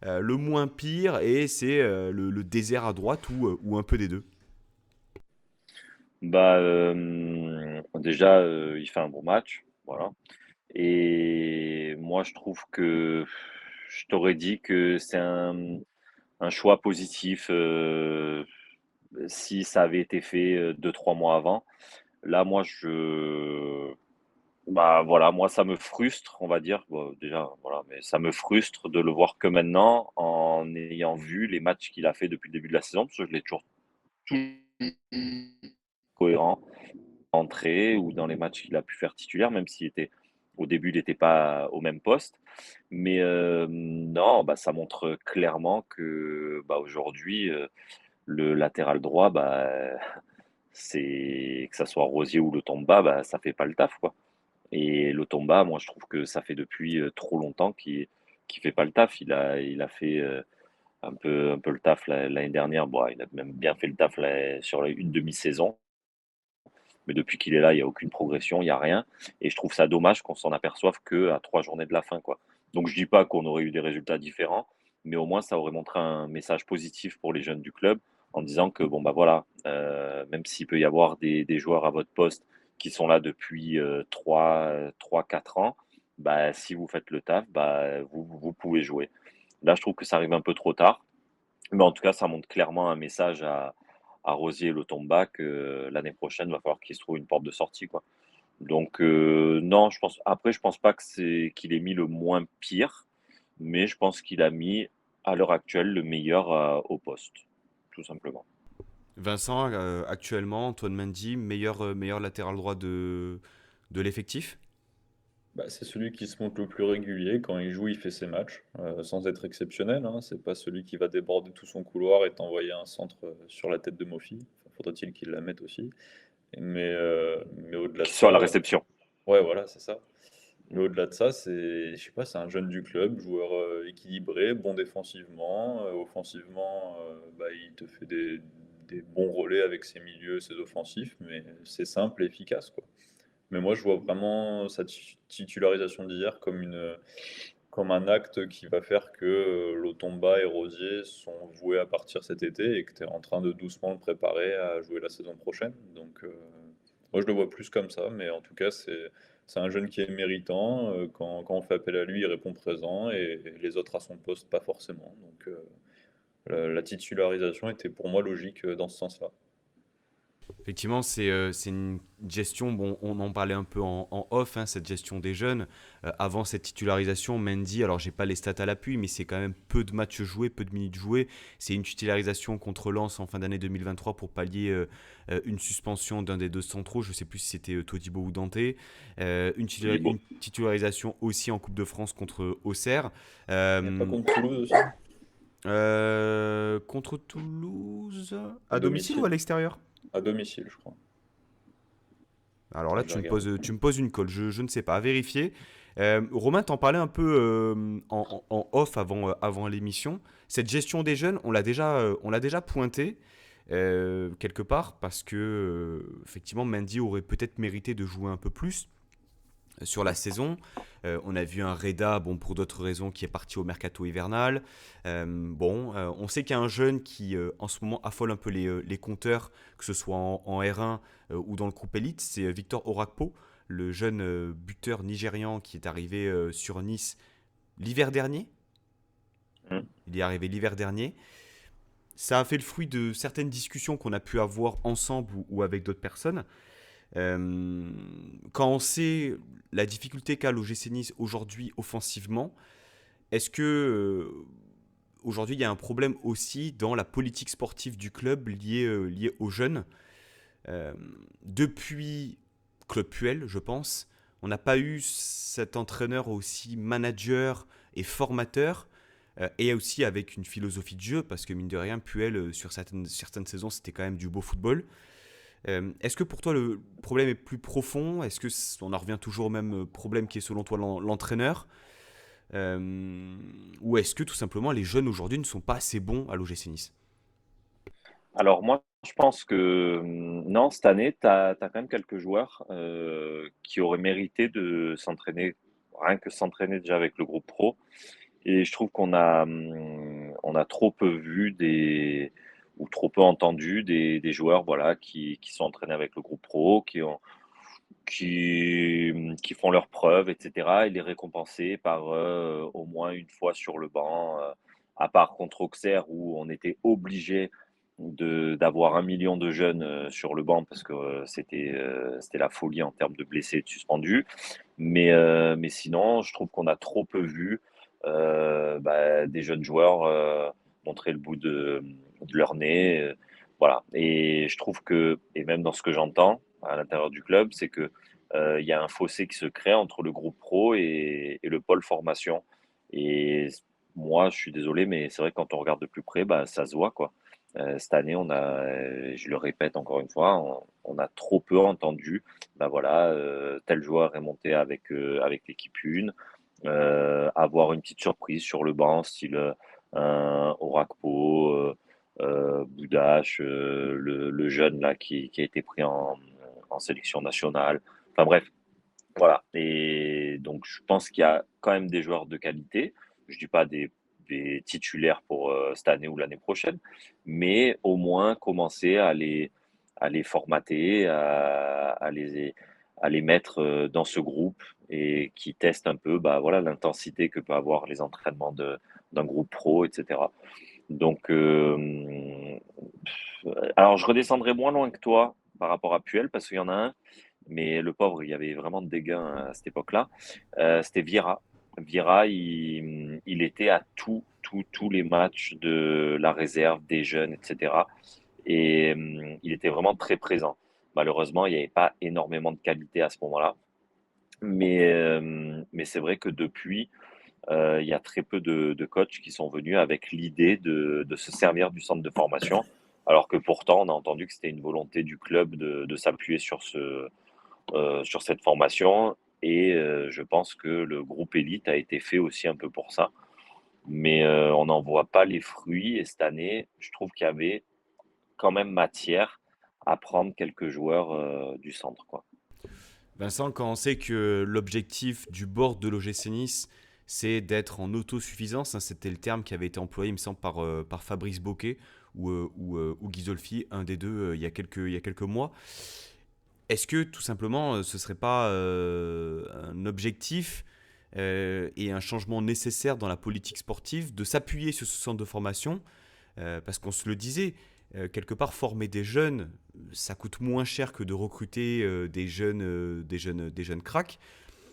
le moins pire et c'est le désert à droite ou un peu des deux? Bah, déjà, il fait un bon match, voilà. Et moi, je trouve que je t'aurais dit que c'est un choix positif si ça avait été fait 2-3 mois avant. Là, bah voilà, moi, ça me frustre, on va dire. Bon, déjà, voilà, mais ça me frustre de le voir que maintenant, en ayant vu les matchs qu'il a fait depuis le début de la saison, parce que je l'ai toujours cohérent, entrée ou dans les matchs qu'il a pu faire titulaire, même s'il était au début, il n'était pas au même poste. Mais non, bah, ça montre clairement que, bah, aujourd'hui, le latéral droit, bah, c'est que ça soit Rosier ou Lotomba, bah, ça fait pas le taf, quoi. Et Lotomba, moi, je trouve que ça fait depuis, trop longtemps qu'il fait pas le taf. Il a fait, un peu le taf l'année dernière. Bon, il a même bien fait le taf sur une demi-saison. Mais depuis qu'il est là, il y a aucune progression, il y a rien. Et je trouve ça dommage qu'on s'en aperçoive qu'à 3 journées de la fin, quoi. Donc je dis pas qu'on aurait eu des résultats différents, mais au moins ça aurait montré un message positif pour les jeunes du club en disant que bon, bah, voilà, même s'il peut y avoir des joueurs à votre poste qui sont là depuis, 3-4 ans, bah, si vous faites le taf, bah, vous pouvez jouer. Là, je trouve que ça arrive un peu trop tard. Mais en tout cas, ça montre clairement un message à Rosier et Lotomba que l'année prochaine, il va falloir qu'ils se trouvent une porte de sortie, quoi. Donc, non, je pense pas que qu'il ait mis le moins pire, mais je pense qu'il a mis, à l'heure actuelle, le meilleur, au poste, tout simplement. Vincent, actuellement, Antoine Mendy, meilleur latéral droit de l'effectif? Bah, c'est celui qui se montre le plus régulier. Quand il joue, il fait ses matchs, sans être exceptionnel, hein. C'est pas celui qui va déborder tout son couloir et t'envoyer un centre sur la tête de Mofi. Enfin, faudrait-il qu'il la mette aussi. Mais au-delà de Qu'il soit à la ça, réception. ouais, voilà, c'est ça. Mais au-delà de ça, je sais pas, c'est un jeune du club, joueur équilibré, bon défensivement, offensivement, bah, il te fait des bons relais avec ses milieux, ses offensifs, mais c'est simple et efficace, quoi. Mais moi, je vois vraiment sa titularisation d'hier comme un acte qui va faire que Lotomba et Rosier sont voués à partir cet été et que tu es en train de doucement le préparer à jouer la saison prochaine. Donc, moi, je le vois plus comme ça, mais en tout cas, c'est un jeune qui est méritant. Quand on fait appel à lui, il répond présent et les autres à son poste, pas forcément. Donc, la titularisation était pour moi logique dans ce sens-là. Effectivement, c'est une gestion, bon, on en parlait un peu en off, hein, cette gestion des jeunes. Avant cette titularisation, Mendy, alors j'ai pas les stats à l'appui, mais c'est quand même peu de matchs joués, peu de minutes jouées. C'est une titularisation contre Lens en fin d'année 2023 pour pallier une suspension d'un des deux centraux, je sais plus si c'était Todibo ou Dante. Todibo. Une titularisation aussi en Coupe de France contre Auxerre. Il n'y a pas Euh, contre Toulouse aussi? Contre Toulouse, À à domicile ou à domicile. l'extérieur? À domicile, je crois. Alors là, Ah, je vais regarder. tu me poses une colle, je ne sais pas, à vérifier. Romain, t'en parlais un peu en off avant l'émission. Cette gestion des jeunes, on l'a déjà pointé quelque part parce que effectivement, Mendy aurait peut-être mérité de jouer un peu plus sur la saison. On a vu un Reda, bon, pour d'autres raisons, qui est parti au mercato hivernal. On sait qu'il y a un jeune qui, en ce moment, affole un peu les compteurs, que ce soit en R1 ou dans le groupe élite. C'est Victor Orakpo, le jeune buteur nigérian qui est arrivé sur Nice l'hiver dernier. Mmh. Il est arrivé l'hiver dernier. Ça a fait le fruit de certaines discussions qu'on a pu avoir ensemble ou avec d'autres personnes. Euh, Quand on sait la difficulté qu'a l'OGC Nice aujourd'hui offensivement, est-ce que aujourd'hui il y a un problème aussi dans la politique sportive du club liée aux jeunes? Euh, Depuis Claude Puel, je pense, on n'a pas eu cet entraîneur aussi manager et formateur et aussi avec une philosophie de jeu, parce que mine de rien, Puel, sur certaines saisons, c'était quand même du beau football. Est-ce que pour toi le problème est plus profond? Est-ce que on en revient toujours au même problème qui est selon toi l'entraîneur? Euh, ou est-ce que tout simplement les jeunes aujourd'hui ne sont pas assez bons à l'OGC Nice? Alors moi, je pense que non, cette année, tu as quand même quelques joueurs qui auraient mérité de s'entraîner, rien que s'entraîner déjà avec le groupe pro. Et je trouve on a trop peu vu ou trop peu entendu des joueurs voilà, qui sont entraînés avec le groupe pro, qui font leurs preuves, etc. Et les récompenser par au moins une fois sur le banc, à part contre Auxerre où on était obligé d'avoir 1 million de jeunes sur le banc parce que c'était la folie en termes de blessés et de suspendus. Mais sinon, je trouve qu'on a trop peu vu des jeunes joueurs montrer le bout de leur nez. Voilà. Et je trouve que, et même dans ce que j'entends à l'intérieur du club, c'est que il y a un fossé qui se crée entre le groupe pro et le pôle formation. Et moi, je suis désolé, mais c'est vrai que quand on regarde de plus près, bah, ça se voit, quoi. Cette année, je le répète encore une fois, on a trop peu entendu. Bah voilà, tel joueur est monté avec l'équipe 1, avoir une petite surprise sur le banc, style un Orakpo, Boudache, le jeune là qui a été pris en sélection nationale. Enfin bref, voilà. Et donc je pense qu'il y a quand même des joueurs de qualité. Je dis pas des titulaires pour cette année ou l'année prochaine, mais au moins commencer à les formater, à les mettre dans ce groupe et qui testent un peu bah, voilà, l'intensité que peut avoir les entraînements d'un groupe pro, etc. Donc, alors je redescendrai moins loin que toi par rapport à Puel parce qu'il y en a un, mais le pauvre, il y avait vraiment des gains à cette époque-là. C'était Vieira. Vieira, il était à tous les matchs de la réserve, des jeunes, etc. Et il était vraiment très présent. Malheureusement, il n'y avait pas énormément de qualité à ce moment-là. Mais c'est vrai que depuis, il y a très peu de coachs qui sont venus avec l'idée de se servir du centre de formation, alors que pourtant, on a entendu que c'était une volonté du club de s'appuyer sur cette formation. Et je pense que le groupe élite a été fait aussi un peu pour ça. Mais on n'en voit pas les fruits. Et cette année, je trouve qu'il y avait quand même matière à prendre quelques joueurs du centre, quoi. Vincent, quand on sait que l'objectif du board de l'OGC Nice, c'est d'être en autosuffisance, hein, c'était le terme qui avait été employé, il me semble, par Fabrice Boquet ou Guy Zolfi, un des deux, il y a quelques mois. Est-ce que tout simplement, ce ne serait pas un objectif et un changement nécessaire dans la politique sportive de s'appuyer sur ce centre de formation? Parce qu'on se le disait, quelque part, former des jeunes, ça coûte moins cher que de recruter des jeunes cracks.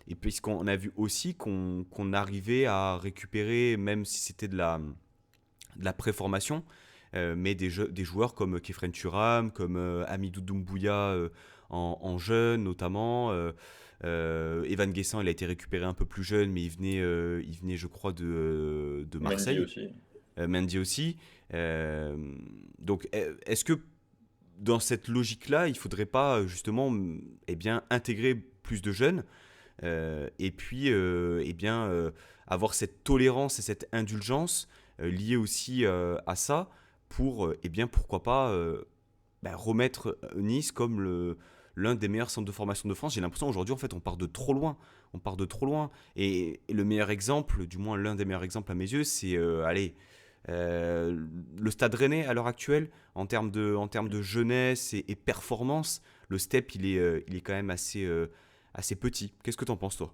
Et puisqu'on a vu aussi qu'on arrivait à récupérer, même si c'était de la préformation, mais des joueurs comme Kefren Turam, comme Amidou Doumbouya en jeune notamment. Evan Guessant, il a été récupéré un peu plus jeune, mais il venait je crois, de Mendy Marseille. aussi. Mendy aussi. Euh, donc, est-ce que dans cette logique-là, il ne faudrait pas justement eh bien, intégrer plus de jeunes et puis eh bien, avoir cette tolérance et cette indulgence liée aussi à ça pour, eh bien, pourquoi pas remettre Nice comme l'un des meilleurs centres de formation de France. J'ai l'impression aujourd'hui, en fait, on part de trop loin. On part de trop loin. Et le meilleur exemple, du moins l'un des meilleurs exemples à mes yeux, c'est allez, le Stade Rennais à l'heure actuelle, en termes de jeunesse et performance, le step il est quand même assez petit. Qu'est-ce que t'en penses toi?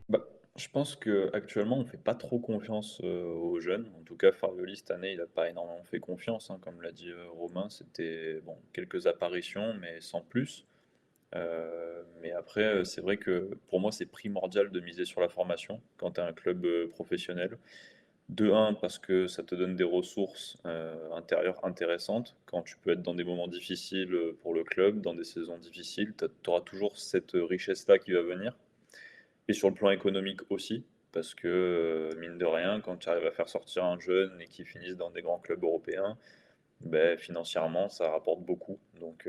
Bah, je pense qu'actuellement, on ne fait pas trop confiance aux jeunes. En tout cas, Farioli, cette année, il n'a pas énormément fait confiance, hein, comme l'a dit Romain. C'était bon, quelques apparitions, mais sans plus. Mais après, c'est vrai que pour moi, c'est primordial de miser sur la formation quand tu as un club professionnel. De un, parce que ça te donne des ressources intérieures intéressantes. Quand tu peux être dans des moments difficiles pour le club, dans des saisons difficiles, tu auras toujours cette richesse-là qui va venir. Et sur le plan économique aussi, parce que, mine de rien, quand tu arrives à faire sortir un jeune et qu'il finisse dans des grands clubs européens, beh, financièrement, ça rapporte beaucoup. Donc,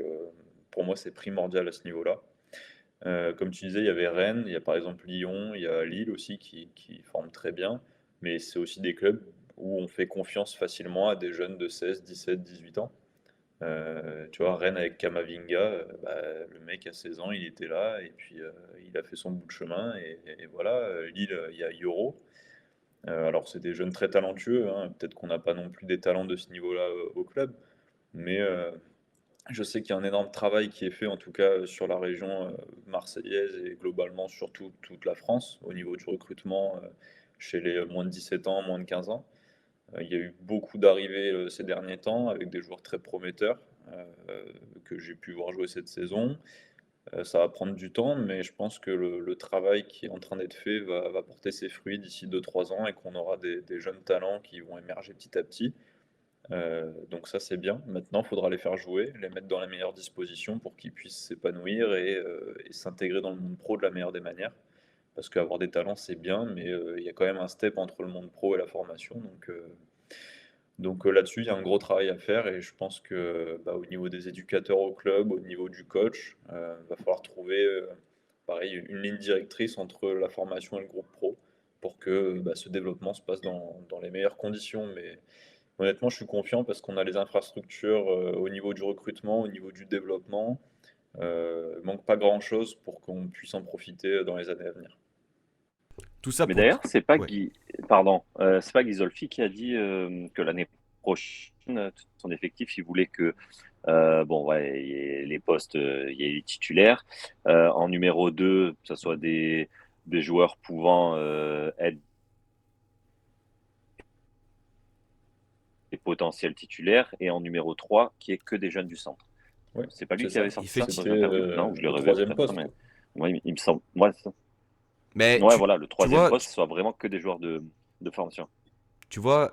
pour moi, c'est primordial à ce niveau-là. Comme tu disais, il y avait Rennes, il y a par exemple Lyon, il y a Lille aussi qui forment très bien, mais c'est aussi des clubs où on fait confiance facilement à des jeunes de 16, 17, 18 ans. Tu vois, Rennes avec Kamavinga, bah, le mec à 16 ans, il était là et puis, il a fait son bout de chemin et voilà. Lille, il y a Yoro. Alors c'est des jeunes très talentueux, hein, peut-être qu'on n'a pas non plus des talents de ce niveau-là, au club, mais je sais qu'il y a un énorme travail qui est fait, en tout cas, sur la région, marseillaise et globalement sur toute la France, au niveau du recrutement, chez les, moins de 17 ans, moins de 15 ans. Il y a eu beaucoup d'arrivées, ces derniers temps avec des joueurs très prometteurs, que j'ai pu voir jouer cette saison. Ça va prendre du temps, mais je pense que le travail qui est en train d'être fait va porter ses fruits d'ici 2 3 ans et qu'on aura des jeunes talents qui vont émerger petit à petit. Donc ça, c'est bien. Maintenant, il faudra les faire jouer, les mettre dans les meilleures dispositions pour qu'ils puissent s'épanouir et s'intégrer dans le monde pro de la meilleure des manières. Parce qu'avoir des talents, c'est bien, mais il y a quand même un step entre le monde pro et la formation. Donc là-dessus, il y a un gros travail à faire et je pense que, bah, au niveau des éducateurs au club, au niveau du coach, va falloir trouver, pareil, une ligne directrice entre la formation et le groupe pro pour que, bah, ce développement se passe dans les meilleures conditions. Mais honnêtement, je suis confiant parce qu'on a les infrastructures, au niveau du recrutement, au niveau du développement. Il manque pas grand-chose pour qu'on puisse en profiter dans les années à venir. Tout ça Mais pour d'ailleurs, dire. c'est pas Ouais. pardon, c'est pas Ghisolfi qui a dit que l'année prochaine, son effectif, il voulait que, bon, ouais, il y ait les postes, il y ait les titulaires. En numéro 2, que ce soit des joueurs pouvant être des potentiels titulaires. Et en numéro 3, qui est que des jeunes du centre. Oui, C'est pas lui c'est qui avait ça. sorti ça dans C'était une interview? Non, ou je l'ai le rêvé troisième peut-être, poste, mais quoi. moi, il me semble. Ouais, Mais ouais, voilà, le tu troisième vois, poste, ce soit vraiment que des joueurs de formation. Tu vois,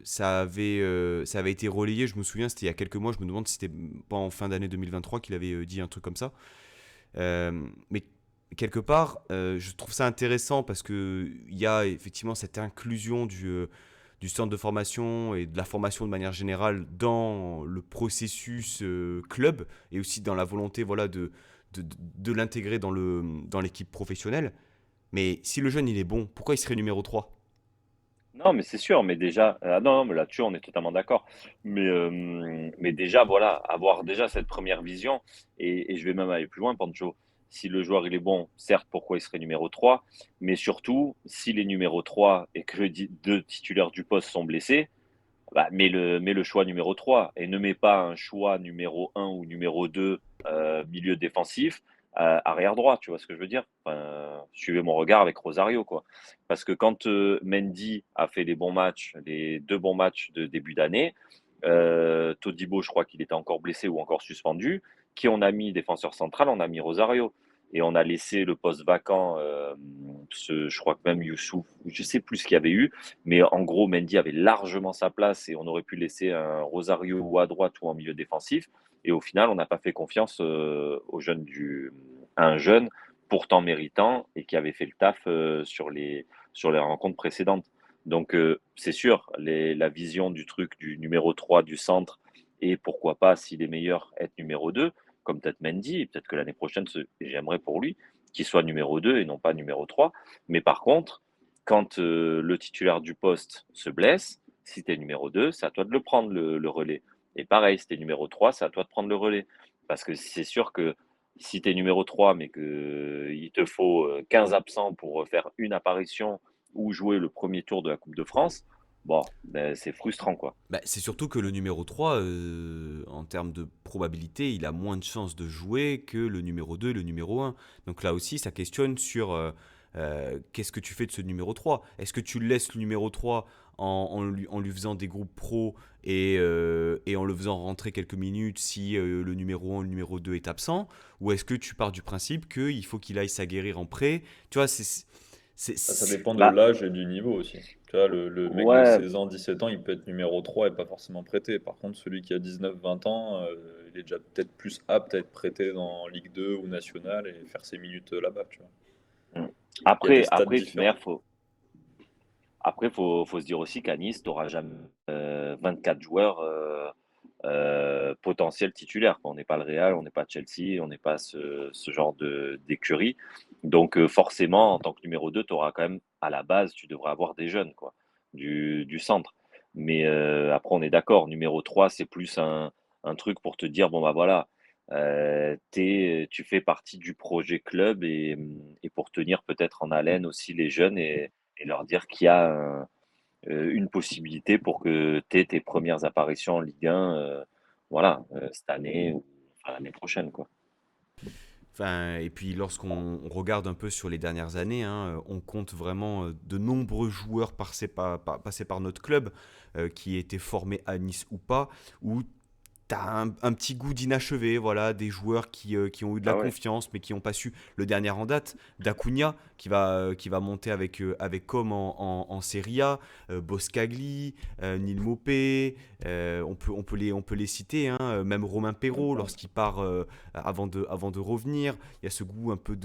ça avait été relayé, je me souviens, c'était il y a quelques mois, je me demande si c'était pas en fin d'année 2023 qu'il avait dit un truc comme ça. Mais quelque part, je trouve ça intéressant parce qu'il y a effectivement cette inclusion du centre de formation et de la formation de manière générale dans le processus club et aussi dans la volonté voilà, de l'intégrer dans l'équipe professionnelle. Mais si le jeune il est bon, pourquoi il serait numéro 3? Non, mais c'est sûr, mais déjà, non, non, mais là-dessus, on est totalement d'accord. Mais déjà, voilà, avoir déjà cette première vision, et je vais même aller plus loin, Pancho. Si le joueur il est bon, certes, pourquoi il serait numéro 3, mais surtout, s'il est numéro 3 et que deux titulaires du poste sont blessés, bah, mets le choix numéro 3 et ne mets pas un choix numéro un ou numéro 2 milieu défensif, arrière droit, tu vois ce que je veux dire? Enfin, suivez mon regard avec Rosario, quoi. Parce que quand, Mendy a fait les bons matchs, les 2 bons matchs de début d'année, Todibo, je crois qu'il était encore blessé ou encore suspendu. Qui on a mis défenseur central? On a mis Rosario et on a laissé le poste vacant, je crois que même Youssouf, je sais plus ce qu'il y avait eu, mais en gros, Mendy avait largement sa place et on aurait pu laisser un Rosario ou à droite ou en milieu défensif. Et au final, on n'a pas fait confiance à un jeune pourtant méritant et qui avait fait le taf sur les rencontres précédentes. Donc, c'est sûr, la vision du truc du numéro 3 du centre et pourquoi pas, s'il est meilleur, être numéro 2 comme peut-être Mendy, et peut-être que l'année prochaine, j'aimerais pour lui qu'il soit numéro 2 et non pas numéro 3. Mais par contre, quand le titulaire du poste se blesse, si tu es numéro 2, c'est à toi de le prendre, le relais. Et pareil, si tu es numéro 3, c'est à toi de prendre le relais. Parce que c'est sûr que si tu es numéro 3, mais qu'il te faut 15 absents pour faire une apparition ou jouer le premier tour de la Coupe de France, bon, ben, c'est frustrant, quoi. Bah, c'est surtout que le numéro 3, en termes de probabilité, il a moins de chances de jouer que le numéro 2 et le numéro un. Donc là aussi, ça questionne sur qu'est-ce que tu fais de ce numéro 3. Est-ce que tu laisses le numéro 3 en lui faisant des groupes pro et en le faisant rentrer quelques minutes si le numéro un ou le numéro 2 est absent? Ou est-ce que tu pars du principe qu'il faut qu'il aille s'aguerrir en prêt? Tu vois, Ça dépend de Bah, l'âge et du niveau aussi. Tu vois, le mec de ouais, 16 ans, 17 ans, il peut être numéro 3 et pas forcément prêté. Par contre, celui qui a 19, 20 ans, il est déjà peut-être plus apte à être prêté dans Ligue 2 ou Nationale et faire ses minutes là-bas, tu vois. Il y a des Après, stades après, de toute manière, différents. faut se dire aussi qu'à Nice, tu n'auras jamais 24 joueurs potentiels titulaires. On n'est pas le Real, on n'est pas Chelsea, on n'est pas ce genre d'écurie. Donc forcément, en tant que numéro 2, tu auras quand même, à la base, tu devrais avoir des jeunes, quoi, du centre. Mais après, on est d'accord, numéro 3, c'est plus un truc pour te dire, bon, bah voilà, tu fais partie du projet club et pour tenir peut-être en haleine aussi les jeunes et leur dire qu'il y a une possibilité pour que tu aies tes premières apparitions en Ligue 1, voilà, cette année ou enfin, l'année prochaine, quoi. Enfin, et puis lorsqu'on regarde un peu sur les dernières années, hein, on compte vraiment de nombreux joueurs passés par notre club, qui étaient formés à Nice ou pas, où t'as un petit goût d'inachevé, voilà, des joueurs qui ont eu de la Ah ouais. confiance, mais qui n'ont pas su. Le dernier en date, d'Acuna, qui va monter avec Com en Serie A, Boscagli, Neil Maupay, on peut les citer, hein, même Romain Perrault, lorsqu'il part avant de revenir. Il y a ce goût un peu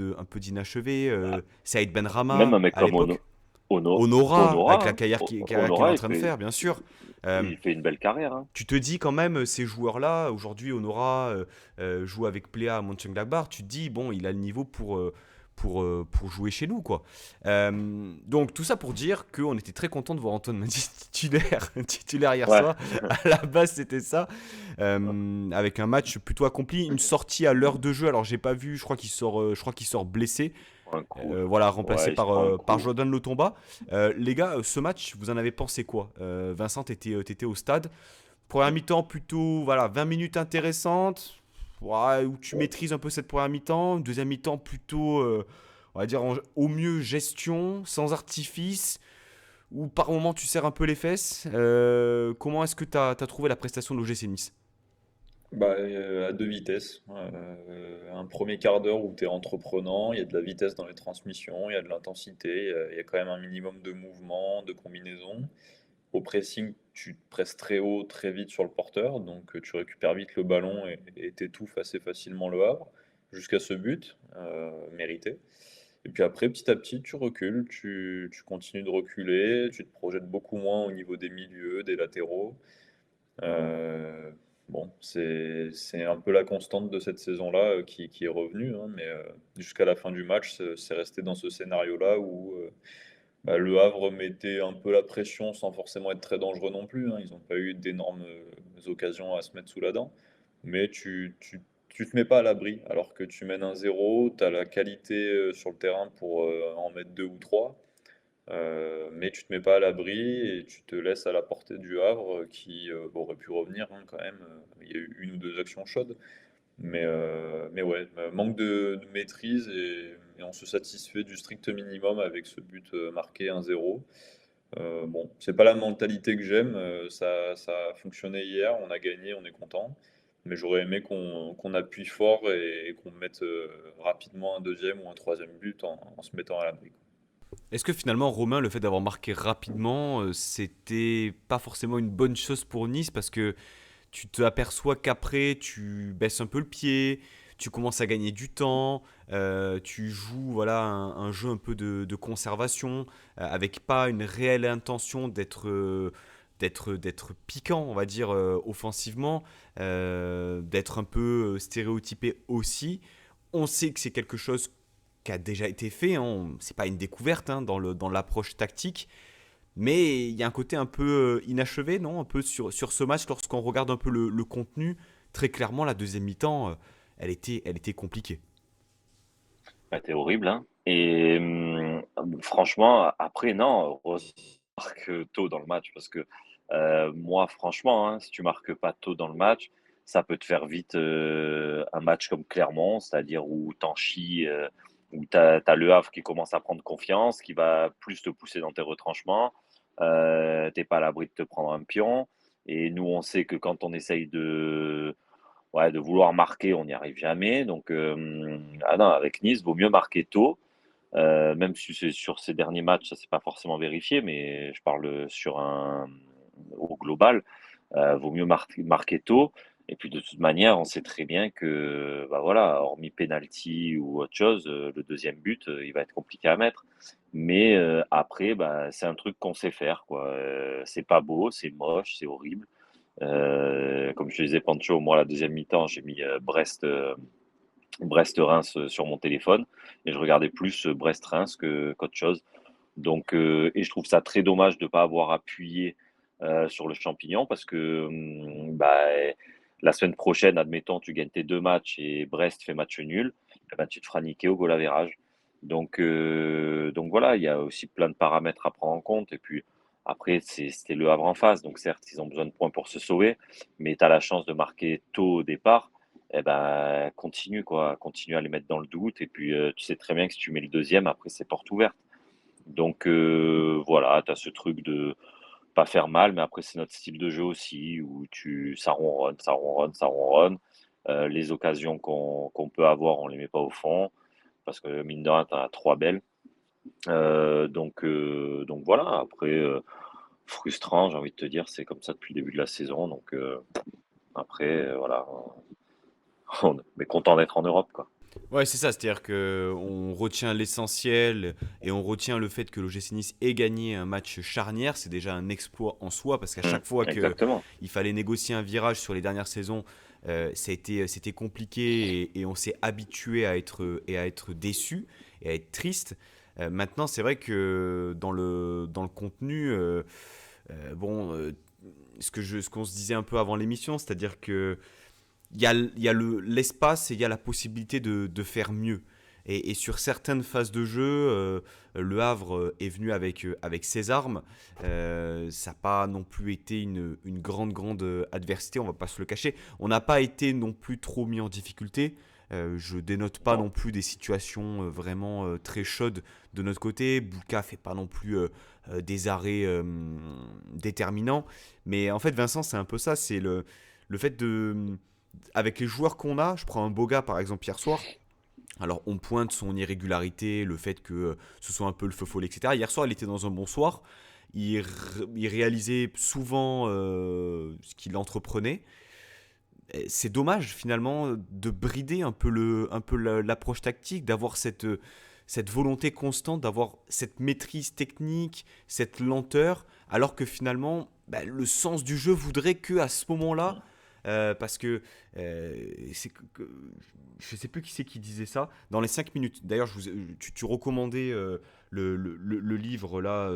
d'inachevé. Saïd Même Benrahma, un mec à comme l'époque. Ono, Honora, avec Honora, la hein. carrière qu'elle est Honora, en train de faire, bien sûr. Euh, il fait une belle carrière, hein. Tu te dis quand même, ces joueurs-là, aujourd'hui, Honora joue avec Plea à Mönchengladbach, tu te dis, bon, il a le niveau pour jouer chez nous, quoi. Donc, tout ça pour dire qu'on était très content de voir Antoine Mendy titulaire hier Ouais, soir. À la base, c'était ça. Avec un match plutôt accompli, une sortie à l'heure de jeu. Alors, j'ai pas vu, je crois qu'il sort blessé. un coup. Voilà, remplacé Ouais, il se prend un par coup. Jordan Lotomba. Les gars, ce match, vous en avez pensé quoi? Vincent, t'étais au stade. Première mi-temps, plutôt voilà, 20 minutes intéressantes, ouais, où tu maîtrises un peu cette première mi-temps. Deuxième mi-temps, plutôt, on va dire, au mieux gestion, sans artifice, ou par moment tu serres un peu les fesses. Comment est-ce que tu as trouvé la prestation de l'OGC Nice? Bah, à deux vitesses. Un premier quart d'heure où tu es entreprenant, il y a de la vitesse dans les transmissions, il y a de l'intensité, il y a quand même un minimum de mouvement, de combinaison. Au pressing, tu te presses très haut, très vite sur le porteur, donc tu récupères vite le ballon et t'étouffes assez facilement le Havre, jusqu'à ce but mérité. Et puis après, petit à petit, tu recules, tu continues de reculer, tu te projettes beaucoup moins au niveau des milieux, des latéraux. Euh, bon, c'est un peu la constante de cette saison-là qui est revenue, hein, mais jusqu'à la fin du match, c'est resté dans ce scénario-là où bah, le Havre mettait un peu la pression sans forcément être très dangereux non plus, hein. Ils n'ont pas eu d'énormes occasions à se mettre sous la dent, mais tu te mets pas à l'abri. Alors que tu mènes un zéro, tu as la qualité sur le terrain pour en mettre deux ou trois, mais tu te mets pas à l'abri et tu te laisses à la portée du Havre qui bon, aurait pu revenir hein, quand même. Il y a eu une ou deux actions chaudes. Mais ouais, manque de maîtrise et on se satisfait du strict minimum avec ce but marqué 1-0. Bon, c'est pas la mentalité que j'aime. Ça a fonctionné hier, on a gagné, on est content. Mais j'aurais aimé qu'on appuie fort et qu'on mette rapidement un deuxième ou un troisième but en se mettant à l'abri, quoi. Est-ce que finalement, Romain, le fait d'avoir marqué rapidement, c'était pas forcément une bonne chose pour Nice parce que tu te aperçois qu'après, tu baisses un peu le pied, tu commences à gagner du temps, tu joues voilà, un jeu un peu de conservation, avec pas une réelle intention d'être piquant, on va dire, offensivement, d'être un peu stéréotypé aussi. On sait que c'est quelque chose qui a déjà été fait, hein, c'est pas une découverte hein, dans l'approche tactique, mais il y a un côté un peu inachevé, non? Un peu sur ce match, lorsqu'on regarde un peu le contenu, très clairement, la deuxième mi-temps, elle était compliquée. Bah, t'es horrible, hein. Et franchement, après, non, heureusement que tu marques tôt dans le match parce que moi, franchement, hein, si tu marques pas tôt dans le match, ça peut te faire vite un match comme Clermont, c'est-à-dire où t'en chies, où t'as Le Havre qui commence à prendre confiance, qui va plus te pousser dans tes retranchements. T'es pas à l'abri de te prendre un pion. Et nous, on sait que quand on essaye de vouloir marquer, on n'y arrive jamais. Donc, ah non, avec Nice, vaut mieux marquer tôt. Même si c'est sur ces derniers matchs, ça c'est pas forcément vérifié, mais je parle au global. Vaut mieux marquer tôt. Et puis de toute manière, on sait très bien que, bah, voilà, hormis penalty ou autre chose, le deuxième but, il va être compliqué à mettre. Mais, après, bah, c'est un truc qu'on sait faire, quoi. C'est pas beau, c'est moche, c'est horrible. Comme je te disais, Pancho, moi, la deuxième mi-temps, j'ai mis, Brest-Reims, sur mon téléphone et je regardais plus, Brest-Reims qu'autre chose. Donc, et je trouve ça très dommage de ne pas avoir appuyé, sur le champignon parce que, bah, la semaine prochaine, admettons, tu gagnes tes 2 matchs et Brest fait match nul, eh ben, tu te feras niquer au goal average. Donc voilà, il y a aussi plein de paramètres à prendre en compte et puis après c'était Le Havre en face, donc certes, ils ont besoin de points pour se sauver, mais tu as la chance de marquer tôt au départ, eh ben, continue quoi, continue à les mettre dans le doute et puis, tu sais très bien que si tu mets le deuxième, après c'est porte ouverte. Donc voilà, tu as ce truc de pas faire mal, mais après c'est notre style de jeu aussi où ça ronronne, ça ronronne, ça ronronne. Les occasions qu'on peut avoir, on les met pas au fond parce que mine de rien, tu en as 3 belles. Donc voilà, après, frustrant, j'ai envie de te dire, c'est comme ça depuis le début de la saison. Donc après, voilà, on est content d'être en Europe, quoi. Ouais, c'est ça, c'est-à-dire qu'on retient l'essentiel et on retient le fait que l'OGC Nice ait gagné un match charnière. C'est déjà un exploit en soi parce qu'à chaque fois qu'il Exactement. fallait négocier un virage sur les dernières saisons, c'était compliqué et on s'est habitué à être déçu et à être triste. Maintenant, c'est vrai que dans le contenu, bon, ce qu'on se disait un peu avant l'émission, c'est-à-dire que l'espace et il y a la possibilité de faire mieux. Et sur certaines phases de jeu, Le Havre est venu avec ses armes. Ça n'a pas non plus été une grande adversité, on va pas se le cacher. On n'a pas été non plus trop mis en difficulté. Je dénote pas Non. non plus des situations vraiment très chaudes de notre côté. Bouka fait pas non plus des arrêts déterminants. Mais en fait, Vincent, c'est un peu ça. C'est le fait de avec les joueurs qu'on a, je prends un Boga par exemple hier soir. Alors on pointe son irrégularité, le fait que ce soit un peu le feu follet, etc. Hier soir, il était dans un bon soir. Il réalisait souvent ce qu'il entreprenait. Et c'est dommage finalement de brider un peu l'approche tactique, d'avoir cette volonté constante, d'avoir cette maîtrise technique, cette lenteur, alors que finalement, bah, le sens du jeu voudrait que à ce moment-là, parce que je sais plus qui c'est qui disait ça, dans les 5 minutes. D'ailleurs, tu recommandais le livre là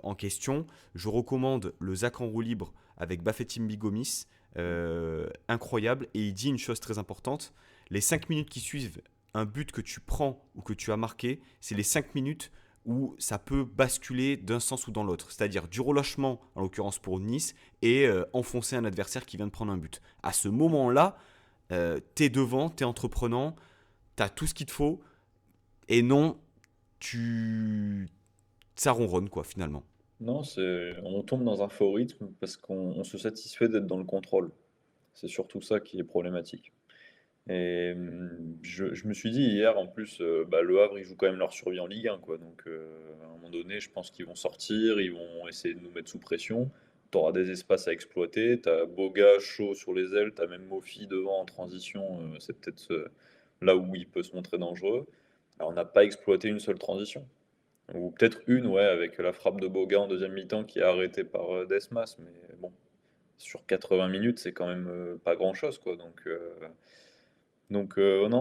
en question. Je recommande le Zach en roue libre avec Bafetim Bigomis. Incroyable. Et il dit une chose très importante, les 5 minutes qui suivent un but que tu prends ou que tu as marqué, c'est les 5 minutes où ça peut basculer d'un sens ou dans l'autre. C'est-à-dire du relâchement, en l'occurrence pour Nice, et enfoncer un adversaire qui vient de prendre un but. À ce moment-là, t'es devant, t'es entreprenant, t'as tout ce qu'il te faut, et non, ça ronronne quoi finalement. Non, on tombe dans un faux rythme parce qu'on se satisfait d'être dans le contrôle. C'est surtout ça qui est problématique. Et je me suis dit hier, en plus, bah, Le Havre, ils jouent quand même leur survie en Ligue 1, quoi. Donc, à un moment donné, je pense qu'ils vont sortir, ils vont essayer de nous mettre sous pression. Tu auras des espaces à exploiter. Tu as Boga chaud sur les ailes, tu as même Mofi devant en transition. C'est peut-être là où il peut se montrer dangereux. Alors, on n'a pas exploité une seule transition. Ou peut-être une, ouais, avec la frappe de Boga en deuxième mi-temps qui est arrêtée par Desmas. Mais bon, sur 80 minutes, c'est quand même pas grand-chose, quoi. Donc non,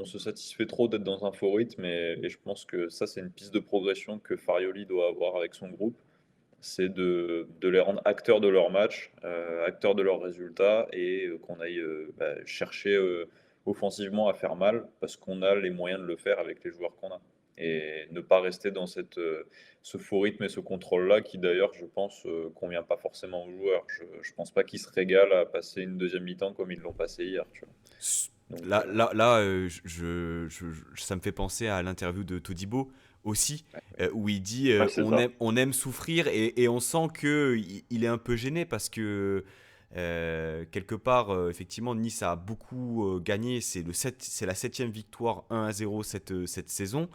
on se satisfait trop d'être dans un faux rythme et je pense que ça, c'est une piste de progression que Farioli doit avoir avec son groupe. C'est de les rendre acteurs de leur match, acteurs de leurs résultats et qu'on aille bah, chercher offensivement à faire mal parce qu'on a les moyens de le faire avec les joueurs qu'on a. Et ne pas rester dans ce faux rythme et ce contrôle-là qui d'ailleurs, je pense, convient pas forcément aux joueurs. Je pense pas qu'ils se régalent à passer une deuxième mi-temps comme ils l'ont passé hier. Tu vois. Donc, Ça me fait penser à l'interview de Todibo aussi, ouais, où il dit Ouais, c'est ça. on aime souffrir et on sent qu'il est un peu gêné parce que quelque part, effectivement, Nice a beaucoup gagné. C'est la septième victoire 1-0 cette saison.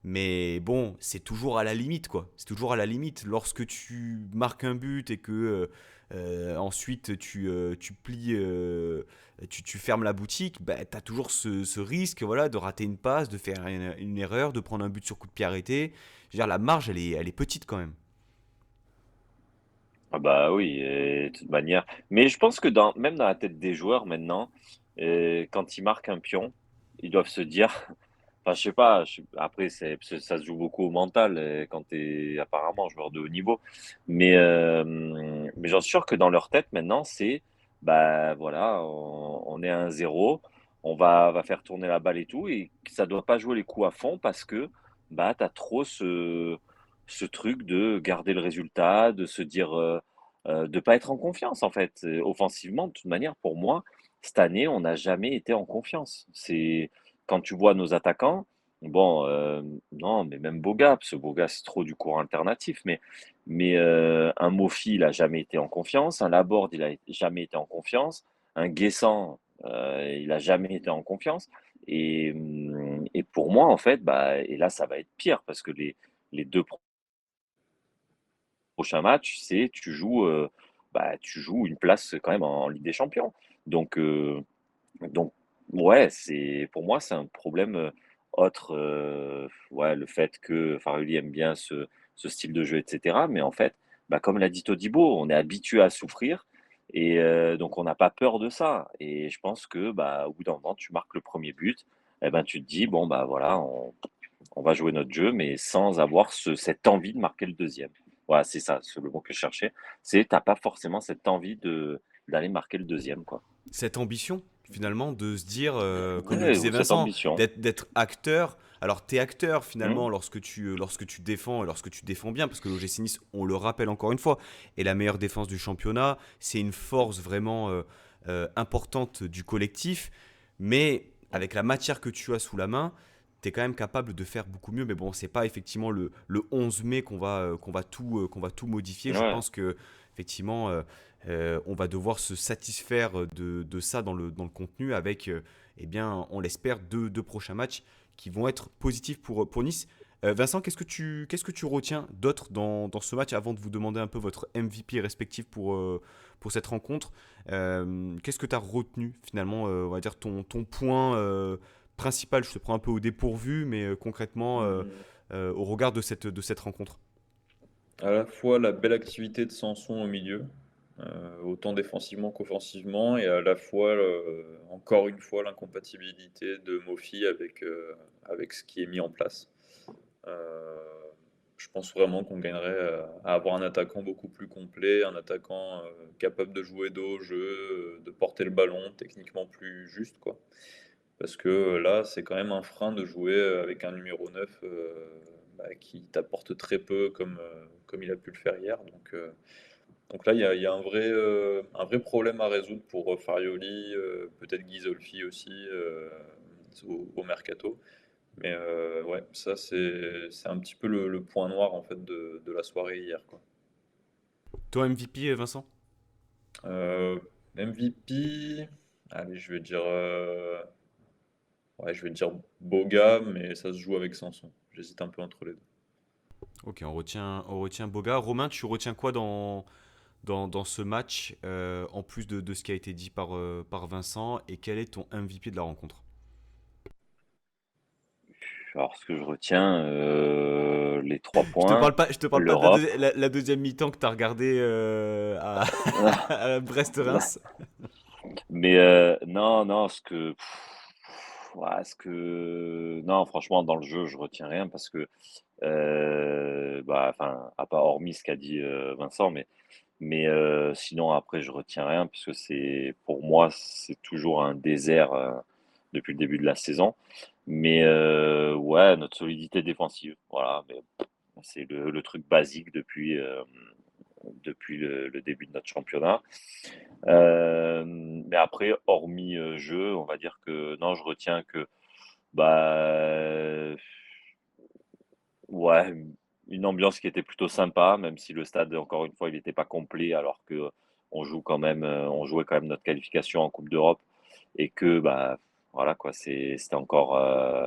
Mais bon, c'est toujours à la limite, quoi. C'est toujours à la limite. Lorsque tu marques un but et que ensuite tu plies, tu fermes la boutique, bah, tu as toujours ce risque, voilà, de rater une passe, de faire une erreur, de prendre un but sur coup de pied arrêté. Je veux dire, la marge, elle est petite quand même. Ah bah oui, et de toute manière. Mais je pense que même dans la tête des joueurs maintenant, quand ils marquent un pion, ils doivent se dire, enfin je sais pas, après ça se joue beaucoup au mental quand tu es apparemment joueur de haut niveau, mais j'en suis sûr que dans leur tête maintenant, c'est, bah voilà, on est à 1-0, on va faire tourner la balle et tout, et que ça doit pas jouer les coups à fond parce que bah tu as trop ce truc de garder le résultat, de se dire, de pas être en confiance en fait. Offensivement, de toute manière, pour moi, cette année, on n'a jamais été en confiance. C'est quand tu vois nos attaquants, bon, non, mais même Boga, parce que Boga, c'est trop du courant alternatif, mais un Mofi, il a jamais été en confiance, un Laborde, il a jamais été en confiance, un Guessant, il a jamais été en confiance et pour moi, en fait, bah et là, ça va être pire parce que les 2 prochain match, c'est tu joues une place quand même en Ligue des Champions. Donc, donc ouais, c'est pour moi c'est un problème autre. Ouais, le fait que Farioli aime bien ce style de jeu, etc. Mais en fait, bah, comme l'a dit Todibo, on est habitué à souffrir et donc on n'a pas peur de ça. Et je pense que bah, au bout d'un moment, tu marques le premier but, et ben tu te dis bon bah voilà, on va jouer notre jeu, mais sans avoir cette envie de marquer le deuxième. Voilà, c'est ça, c'est le mot que je cherchais. C'est t'as pas forcément cette envie d'aller marquer le deuxième, quoi. Cette ambition, finalement, de se dire, comme le Ouais, disait ou cette Vincent, ambition. d'être acteur. Alors, t'es acteur, Hmm. finalement, lorsque tu défends, et lorsque tu défends bien, parce que l'OGC Nice, on le rappelle encore une fois, est la meilleure défense du championnat. C'est une force vraiment importante du collectif. Mais avec la matière que tu as sous la main, tu es quand même capable de faire beaucoup mieux. Mais bon, c'est pas effectivement le 11 mai qu'on va tout modifier. Je Ouais. pense que effectivement, on va devoir se satisfaire de ça dans le contenu avec, eh bien, on l'espère, deux prochains matchs qui vont être positifs pour Nice. Vincent, qu'est-ce que tu retiens d'autre dans ce match avant de vous demander un peu votre MVP respectif pour cette rencontre? Qu'est-ce que tu as retenu finalement, on va dire ton point principal? Je te prends un peu au dépourvu, mais concrètement, Hmm. au regard de cette rencontre. À la fois la belle activité de Sanson au milieu, autant défensivement qu'offensivement, et à la fois, encore une fois, l'incompatibilité de Mofi avec ce qui est mis en place. Euh, je pense vraiment qu'on gagnerait à avoir un attaquant beaucoup plus complet, un attaquant capable de jouer dos au jeu, de porter le ballon, techniquement plus juste, quoi. Parce que là, c'est quand même un frein de jouer avec un numéro 9 bah, qui t'apporte très peu comme il a pu le faire hier. Donc là, il y a un vrai problème à résoudre pour Farioli, peut-être Ghisolfi aussi au mercato. Mais ouais, ça, c'est un petit peu le point noir en fait de la soirée hier, quoi. Toi, MVP, Vincent? Euh, MVP, allez, ouais, je vais dire Boga, mais ça se joue avec Sanson. J'hésite un peu entre les deux. Ok, on retient Boga. Romain, tu retiens quoi dans ce match, en plus de ce qui a été dit par Vincent, et quel est ton MVP de la rencontre? Alors, ce que je retiens, les 3 points, Je te parle pas de l'Europe. la deuxième mi-temps que tu as regardé à Brest-Reims. Mais non, non, ouais, non, franchement, dans le jeu, je retiens rien parce que, bah, enfin, à part hormis ce qu'a dit Vincent, mais sinon, après, je retiens rien puisque pour moi, c'est toujours un désert depuis le début de la saison. Mais ouais, notre solidité défensive, voilà, mais c'est le truc basique depuis le début de notre championnat. Mais après, hormis jeu, on va dire que non, je retiens que bah ouais, une ambiance qui était plutôt sympa, même si le stade, encore une fois, il n'était pas complet, alors que on jouait quand même notre qualification en Coupe d'Europe et que bah Voilà, quoi. C'était encore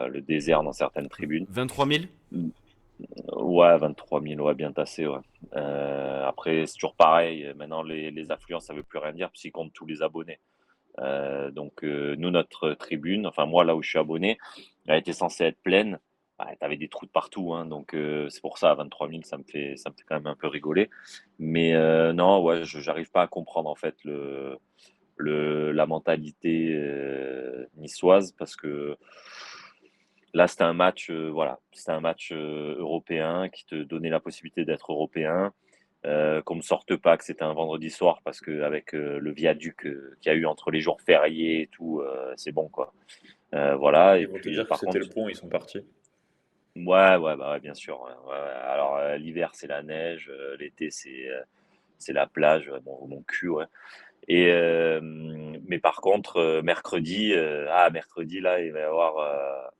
le désert dans certaines tribunes. 23 000? Ouais, 23 000, ouais, bien tassé, ouais. Après, c'est toujours pareil. Maintenant, les affluences, ça veut plus rien dire, parce qu'ils comptent tous les abonnés. Donc, nous, notre tribune, enfin, moi, là où je suis abonné, elle était censée être pleine. Ouais, t'avais des trous de partout, hein, donc c'est pour ça, à 23 000, ça me fait quand même un peu rigoler. Mais non, ouais, j'arrive pas à comprendre, en fait, la mentalité niçoise, parce que là, c'était un match, voilà, c'était un match européen qui te donnait la possibilité d'être européen. Qu'on me sorte pas que c'était un vendredi soir parce qu'avec le viaduc qu'il y a eu entre les jours fériés et tout, c'est bon quoi. Voilà, et Ils vont te puis dire que par c'était contre, le pont, ils sont partis. ouais, ouais, bah ouais, bien sûr. Ouais, ouais, ouais. Alors l'hiver c'est la neige, l'été c'est la plage, ouais, mon cul, ouais. Et mais par contre, mercredi là, il va y avoir,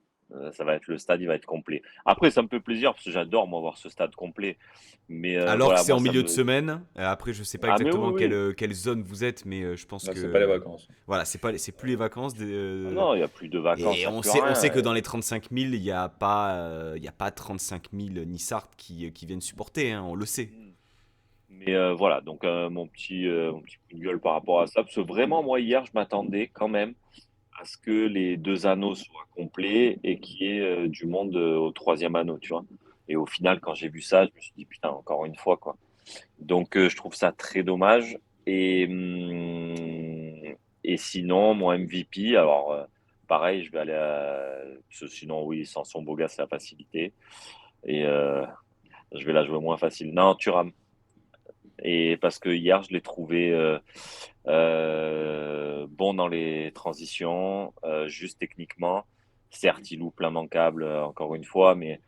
ça va être le stade, il va être complet. Après, ça me fait plaisir parce que j'adore moi voir ce stade complet. Mais Alors que voilà, c'est moi en ça milieu de me, semaine. Après, je sais pas ah mais oui, exactement oui. quelle zone vous êtes, mais je pense Là, que c'est pas les vacances. voilà, c'est plus les vacances. Ah non, il y a plus de vacances, Et il y a plus on sait rien. que dans les 35 000, il y a pas 35 000 Nissards qui viennent supporter, hein, on le sait. Mais voilà, donc mon petit coup de gueule par rapport à ça, parce que vraiment, moi, hier, je m'attendais quand même à ce que les 2 anneaux soient complets et qu'il y ait du monde au troisième anneau, tu vois. Et au final, quand j'ai vu ça, je me suis dit, putain, encore une fois, quoi. Donc, je trouve ça très dommage. Et, et sinon, mon MVP, alors, pareil, je vais aller à. Parce que sinon, oui, sans son beau gars, c'est la facilité. Et je vais la jouer moins facile. Non, Thuram. Et parce que hier, je l'ai trouvé bon dans les transitions, juste techniquement. Certes, il loupe l'immanquable encore une fois, mais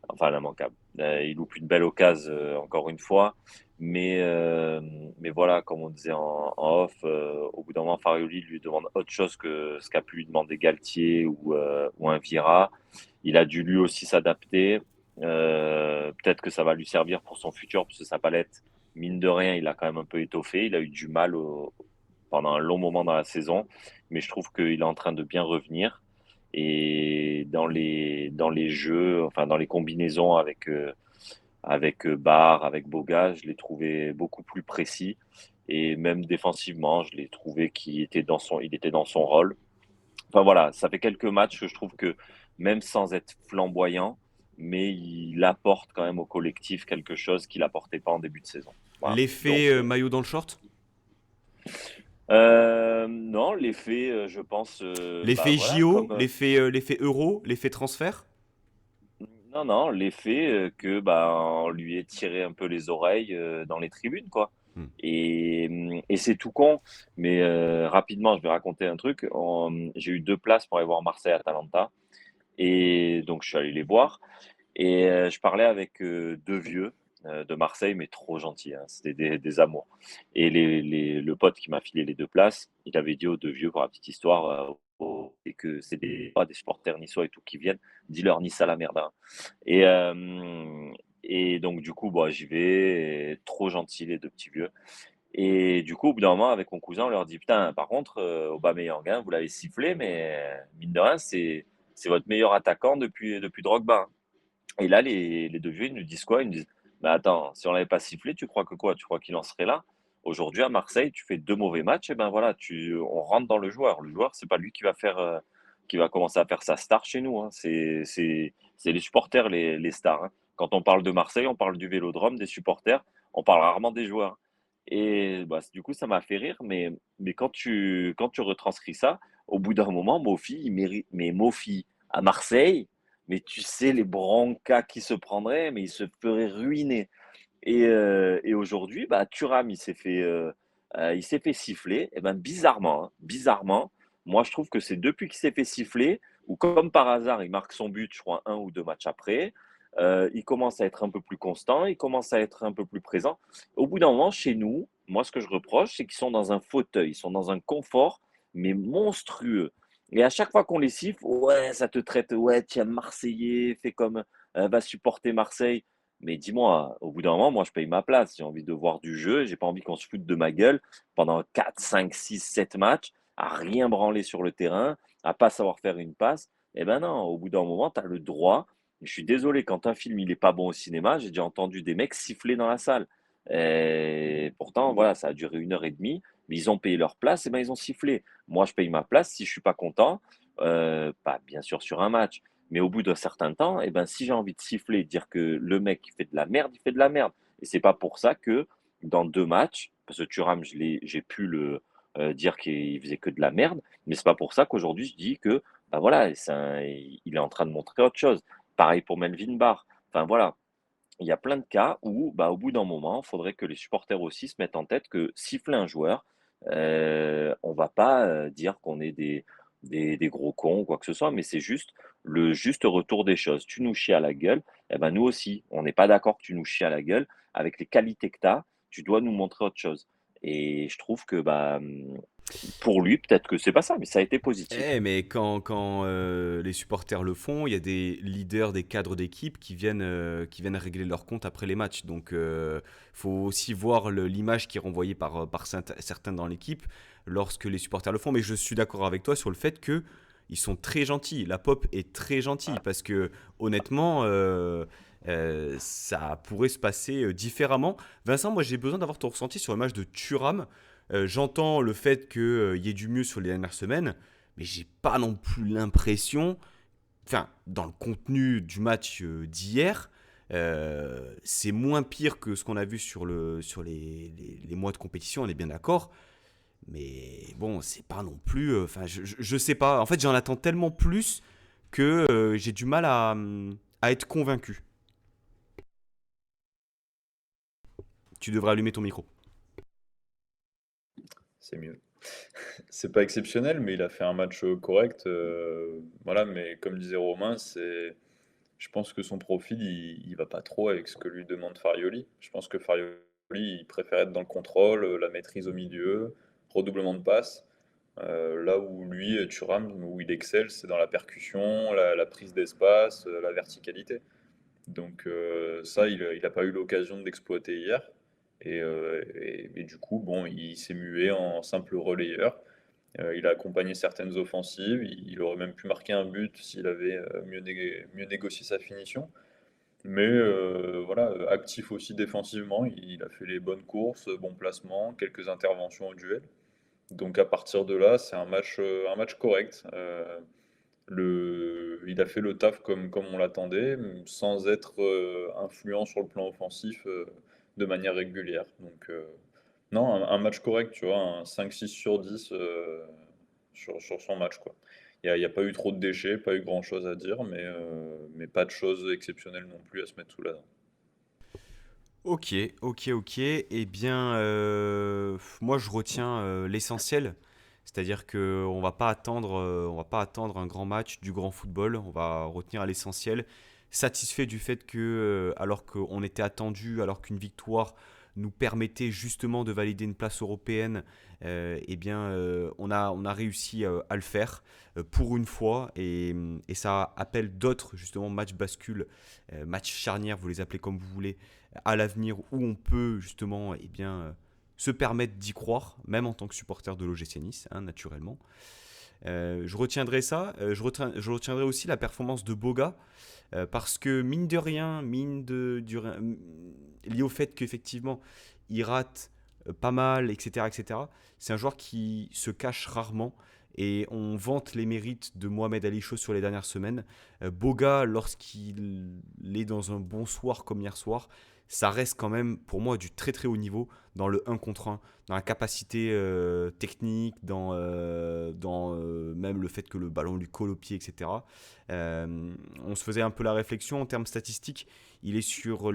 enfin l'immanquable. Il loupe une belle occasion encore une fois, mais mais voilà, comme on disait en off, au bout d'un moment, Farioli lui demande autre chose que ce qu'a pu lui demander Galtier ou un Vira. Il a dû lui aussi s'adapter. Peut-être que ça va lui servir pour son futur, parce que sa palette, mine de rien, il a quand même un peu étoffé. Il a eu du mal pendant un long moment dans la saison, mais je trouve qu'il est en train de bien revenir. Et dans les jeux, enfin dans les combinaisons avec Barre, avec Boga, je l'ai trouvé beaucoup plus précis. Et même défensivement, je l'ai trouvé il était dans son rôle. Enfin voilà, ça fait quelques matchs que je trouve que même sans être flamboyant, mais il apporte quand même au collectif quelque chose qu'il apportait pas en début de saison. Voilà. L'effet Donc maillot dans le short? non, l'effet, je pense, bah L'effet voilà, JO? comme L'effet euro? L'effet transfert? non, non, l'effet que bah on lui ait tiré un peu les oreilles dans les tribunes, quoi. Hmm. Et c'est tout con, mais rapidement, je vais raconter un truc. J'ai eu 2 places pour aller voir Marseille-Atalanta, et donc je suis allé les voir. Et je parlais avec 2 vieux de Marseille, mais trop gentils, hein, c'était des amours. Et le pote qui m'a filé les 2 places, il avait dit aux 2 vieux, pour la petite histoire, et que c'est pas des supporters niçois et tout qui viennent, dis-leur Nice à la merde, hein. Et, donc du coup, bah, j'y vais, et trop gentils les 2 petits vieux. Et du coup, au bout d'un moment, avec mon cousin, on leur dit: «Putain, par contre, Aubameyang, hein, vous l'avez sifflé, mais mine de rien, c'est votre meilleur attaquant depuis Drogba, hein». Et là, les 2 vieux, ils nous disent quoi? Ils nous disent: «Mais attends, si on l'avait pas sifflé, tu crois que quoi? Tu crois qu'il en serait là? Aujourd'hui, à Marseille, tu fais 2 mauvais matchs, et ben voilà, on rentre dans le joueur. Le joueur, c'est pas lui qui va commencer à faire sa star chez nous, hein. C'est les supporters, les stars, hein. Quand on parle de Marseille, on parle du Vélodrome, des supporters, on parle rarement des joueurs». Et bah, du coup, ça m'a fait rire, mais quand tu retranscris ça, au bout d'un moment, Mofi, il mérite, mais Mofi à Marseille, mais tu sais les broncas qui se prendraient, mais il se ferait ruiner. Et aujourd'hui, bah, Thuram, il s'est fait siffler. Et ben bizarrement, hein, bizarrement, moi je trouve que c'est depuis qu'il s'est fait siffler, ou comme par hasard, il marque son but, je crois, 1 ou 2 matchs après. Il commence à être un peu plus constant, il commence à être un peu plus présent. Au bout d'un moment, chez nous, moi ce que je reproche, c'est qu'ils sont dans un fauteuil, ils sont dans un confort, mais monstrueux. Et à chaque fois qu'on les siffle, ouais, ça te traite, ouais, tiens, Marseillais, fais comme, va supporter Marseille. Mais dis-moi, au bout d'un moment, moi, je paye ma place. J'ai envie de voir du jeu. J'ai pas envie qu'on se foute de ma gueule pendant 4, 5, 6, 7 matchs, à rien branler sur le terrain, à pas savoir faire une passe. Eh ben non, au bout d'un moment, tu as le droit. Je suis désolé, quand un film il est pas bon au cinéma, j'ai déjà entendu des mecs siffler dans la salle. Et pourtant, voilà, ça a duré 1 heure et demie, mais ils ont payé leur place, et ben ils ont sifflé. Moi, je paye ma place. Si je suis pas content, pas bien sûr sur un match, mais au bout d'un certain temps, et ben si j'ai envie de siffler, dire que le mec il fait de la merde, il fait de la merde. Et c'est pas pour ça que dans 2 matchs, parce que Thuram, j'ai pu le dire qu'il faisait que de la merde, mais c'est pas pour ça qu'aujourd'hui je dis que bah voilà, il est en train de montrer autre chose. Pareil pour Melvin Barr. Enfin voilà, il y a plein de cas où, bah, au bout d'un moment, il faudrait que les supporters aussi se mettent en tête que siffler un joueur, on va pas dire qu'on est des gros cons ou quoi que ce soit, mais c'est juste le juste retour des choses. Tu nous chies à la gueule, eh ben nous aussi, on n'est pas d'accord que tu nous chies à la gueule. Avec les qualités que tu as, tu dois nous montrer autre chose. Et je trouve que bah, pour lui, peut-être que c'est pas ça, mais ça a été positif. Mais quand les supporters le font, il y a des leaders, des cadres d'équipe qui viennent régler leur compte après les matchs. Donc, faut aussi voir l'image qui est renvoyée par certains dans l'équipe lorsque les supporters le font. Mais je suis d'accord avec toi sur le fait que ils sont très gentils. La pop est très gentille parce que honnêtement, ça pourrait se passer différemment. Vincent, moi j'ai besoin d'avoir ton ressenti sur le match de Thuram. J'entends le fait qu'il y ait du mieux sur les dernières semaines, mais j'ai pas non plus l'impression, enfin, dans le contenu du match d'hier, c'est moins pire que ce qu'on a vu sur les mois de compétition, on est bien d'accord. Mais bon, c'est pas non plus. Enfin, je sais pas. En fait, j'en attends tellement plus que j'ai du mal à être convaincu. Tu devrais allumer ton micro. C'est mieux. C'est pas exceptionnel, mais il a fait un match correct. Voilà, mais comme disait Romain, je pense que son profil, il va pas trop avec ce que lui demande Farioli. Je pense que Farioli, il préfère être dans le contrôle, la maîtrise au milieu, redoublement de passes. Là où lui, Thuram, où il excelle, c'est dans la percussion, la prise d'espace, la verticalité. Donc ça, il n'a pas eu l'occasion de l'exploiter hier. Et du coup, bon, il s'est mué en simple relayeur. Il a accompagné certaines offensives. Il aurait même pu marquer un but s'il avait mieux négocié sa finition. Mais voilà, actif aussi défensivement. Il a fait les bonnes courses, bons placements, quelques interventions au duel. Donc à partir de là, c'est un match correct. Il a fait le taf comme on l'attendait, sans être influent sur le plan offensif de manière régulière. Donc, non, un match correct, tu vois, un 5-6/10 sur son match, quoi. Il y a pas eu trop de déchets, pas eu grand-chose à dire, mais pas de choses exceptionnelles non plus à se mettre sous la dent. Ok, ok, ok. Eh bien, moi je retiens l'essentiel, c'est-à-dire que on va pas attendre un grand match, du grand football. On va retenir à l'essentiel, satisfait du fait que, alors qu'on était attendu, alors qu'une victoire nous permettait justement de valider une place européenne, eh bien, on a réussi à le faire pour une fois, et ça appelle d'autres justement matchs bascules, matchs charnières, vous les appelez comme vous voulez à l'avenir où on peut justement se permettre d'y croire, même en tant que supporter de l'OGC Nice, hein, naturellement. Je retiendrai ça. Je retiendrai aussi la performance de Boga, parce que mine de rien, lié au fait qu'effectivement il rate pas mal, etc., etc., c'est un joueur qui se cache rarement. Et on vante les mérites de Mohamed Ali Chaud sur les dernières semaines. Boga, lorsqu'il est dans un bon soir comme hier soir, ça reste quand même pour moi du très très haut niveau dans le 1 contre 1, dans la capacité technique, dans même le fait que le ballon lui colle au pied, etc. On se faisait un peu la réflexion en termes statistiques. Il est sur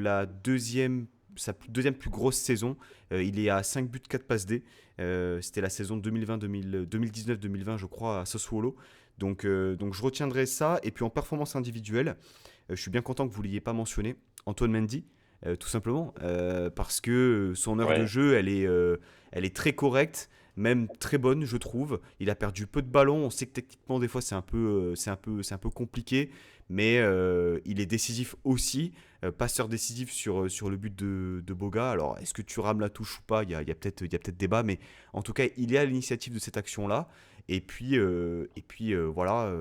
sa deuxième plus grosse saison. Il est à 5 buts, 4 passes D. C'était la saison 2019-2020, je crois, à Sassuolo. Donc je retiendrai ça. Et puis en performance individuelle, je suis bien content que vous ne l'ayez pas mentionné. Antoine Mendy, tout simplement, parce que son heure de Ouais, jeu, elle est très correcte. même très bonne, je trouve. Il a perdu peu de ballons. On sait que techniquement, des fois, c'est un peu compliqué, mais il est décisif aussi. Passeur décisif sur le but de Boga. Alors, est-ce que tu rames la touche ou pas? Il y a peut-être débat, mais en tout cas, il est à l'initiative de cette action-là. Et puis, voilà,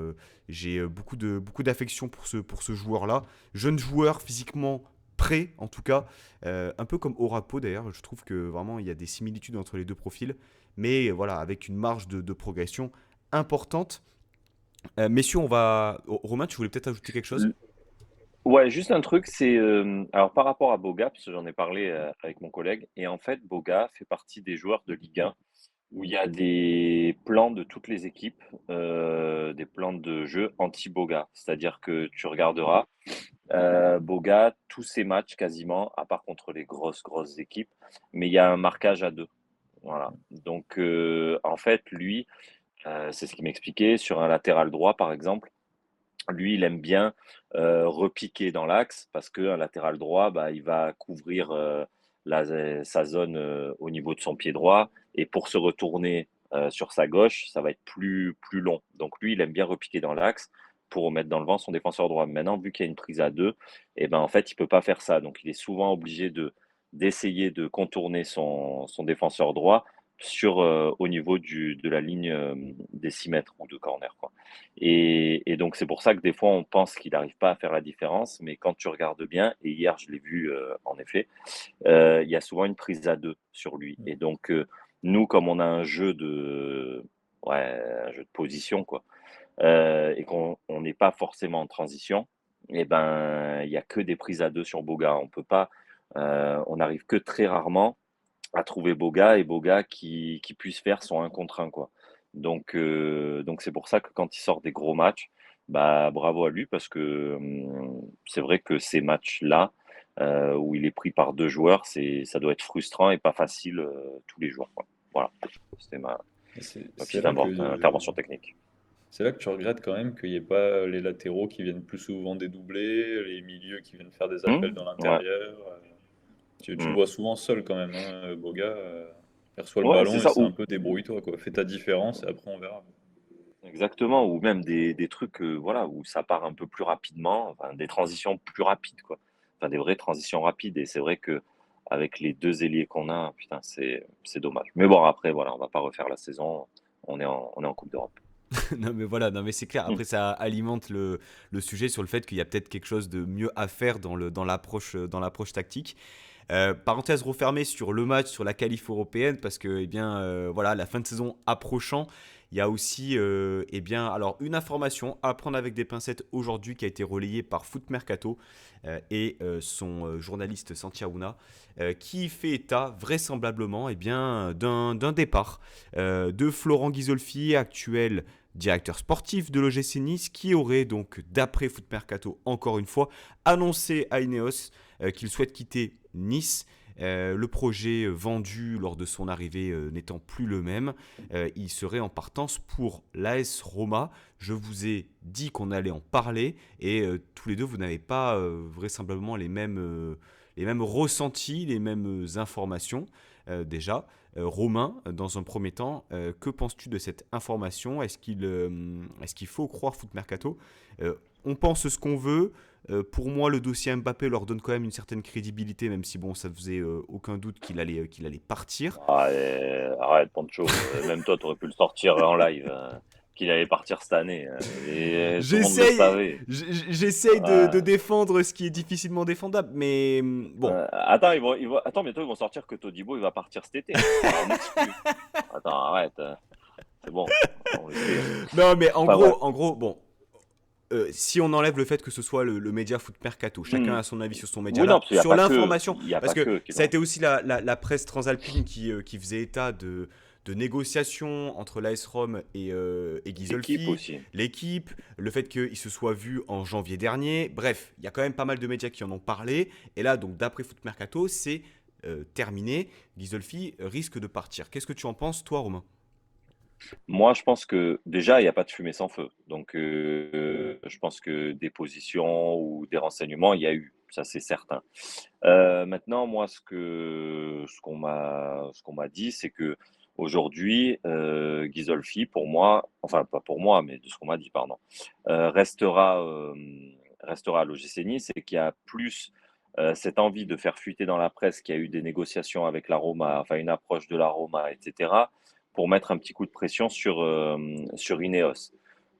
j'ai beaucoup d'affection pour ce joueur-là. Jeune joueur, physiquement prêt, en tout cas. Un peu comme Orapo, d'ailleurs. Je trouve que vraiment, il y a des similitudes entre les deux profils. Mais voilà, avec une marge de progression importante. Messieurs, Romain, tu voulais peut-être ajouter quelque chose? Ouais, juste un truc, c'est alors par rapport à Boga, parce que j'en ai parlé avec mon collègue, et en fait, Boga fait partie des joueurs de Ligue 1 où il y a des plans de toutes les équipes, des plans de jeu anti-Boga. C'est-à-dire que tu regarderas, Boga, tous ses matchs quasiment, à part contre les grosses équipes, mais il y a un marquage à deux. Voilà. Donc, en fait, lui, c'est ce qu'il m'expliquait, sur un latéral droit, par exemple, lui, il aime bien repiquer dans l'axe parce qu'un latéral droit, bah, il va couvrir sa zone au niveau de son pied droit. Et pour se retourner sur sa gauche, ça va être plus long. Donc lui, il aime bien repiquer dans l'axe pour remettre dans le vent son défenseur droit. Maintenant, vu qu'il y a une prise à deux, et ben, en fait, il peut pas faire ça. Donc il est souvent obligé d'essayer de contourner son défenseur droit au niveau de la ligne des 6 mètres ou de corner, quoi. Et donc, c'est pour ça que des fois, on pense qu'il n'arrive pas à faire la différence, mais quand tu regardes bien, et hier, je l'ai vu en effet, il y a souvent une prise à deux sur lui. Et donc, nous, comme on a un jeu de position, quoi, et qu'on n'est pas forcément en transition, et ben, il y a que des prises à deux sur Boga. On peut pas, on arrive que très rarement à trouver Boga et Boga qui puisse faire son 1 contre 1, quoi. Donc c'est pour ça que quand il sort des gros matchs, bah, bravo à lui parce que c'est vrai que ces matchs-là, où il est pris par deux joueurs, ça doit être frustrant et pas facile tous les jours, quoi. Voilà, c'était Et C'est ma c'est petite là intervention technique. c'est là que tu regrettes quand même qu'il n'y ait pas les latéraux qui viennent plus souvent dédoubler, les milieux qui viennent faire des appels dans Ouais. l'intérieur. Tu le Hmm. vois souvent seul quand même, hein, Boga. Il reçoit le Ouais, c'est ballon et ça. c'est un peu débrouille-toi, quoi. Fais ta différence et après on verra. Exactement, ou même des trucs, voilà, où ça part un peu plus rapidement, enfin des transitions plus rapides, quoi. Enfin des vraies transitions rapides et c'est vrai que avec les 2 ailiers qu'on a, putain, c'est dommage. Mais bon après voilà, on va pas refaire la saison, on est en coupe d'Europe. Non mais voilà, non mais c'est clair. Mmh. Après ça alimente le sujet sur le fait qu'il y a peut-être quelque chose de mieux à faire dans l'approche tactique. Parenthèse refermée sur le match, sur la qualif européenne, parce que eh bien, voilà, la fin de saison approchant, il y a aussi eh bien, alors, une information à prendre avec des pincettes aujourd'hui qui a été relayée par Foot Mercato et son journaliste Santi Aouna, qui fait état vraisemblablement eh bien, d'un départ de Florent Ghisolfi, actuel directeur sportif de l'OGC Nice, qui aurait donc, d'après Foot Mercato, encore une fois, annoncé à Ineos qu'il souhaite quitter Nice. Le projet vendu lors de son arrivée n'étant plus le même, il serait en partance pour l'AS Roma. Je vous ai dit qu'on allait en parler et tous les deux, vous n'avez pas vraisemblablement les mêmes ressentis, les mêmes informations déjà. Romain, dans un premier temps, que penses-tu de cette information? Est-ce qu'il faut croire Foot Mercato? On pense ce qu'on veut. Pour moi, le dossier Mbappé leur donne quand même une certaine crédibilité, même si bon, ça faisait aucun doute qu'il allait partir. Ah, arrête Pancho, même toi tu aurais pu le sortir en live, qu'il allait partir cette année, et tout le monde le J'essaye, savait. j'essaye de Ouais. défendre ce qui est difficilement défendable, mais bon. Attends, attends, bientôt ils vont sortir que Todibo il va partir cet été. Alors on exclut. Attends, arrête, c'est bon, on le sait. Non, mais en Enfin bref. gros, bon, si on enlève le fait que ce soit le média Foot Mercato, chacun Hmm. a son avis sur son média Oui, non, là, parce qu'il n'y a sur pas que, l'information, il y a parce pas que que qui ça a l'ont. été aussi la presse transalpine qui faisait état de négociations entre l'AS Rome et L'équipe Ghisolfi, aussi. l'équipe, le fait qu'il se soit vu en janvier dernier. Bref, il y a quand même pas mal de médias qui en ont parlé. Et là, donc, d'après Foot Mercato, c'est terminé. Ghisolfi risque de partir. Qu'est-ce que tu en penses, toi, Romain? Moi, je pense que déjà, il n'y a pas de fumée sans feu. Donc, je pense que des positions ou des renseignements, il y a eu. Ça, c'est certain. Maintenant, moi, ce qu'on m'a dit, c'est que Aujourd'hui, Ghisolfi, pour moi, enfin pas pour moi, mais de ce qu'on m'a dit, pardon, restera à l'OGC Nice et qu'il y a plus cette envie de faire fuiter dans la presse qu'il y a eu des négociations avec la Roma, enfin une approche de la Roma, etc., pour mettre un petit coup de pression sur Ineos.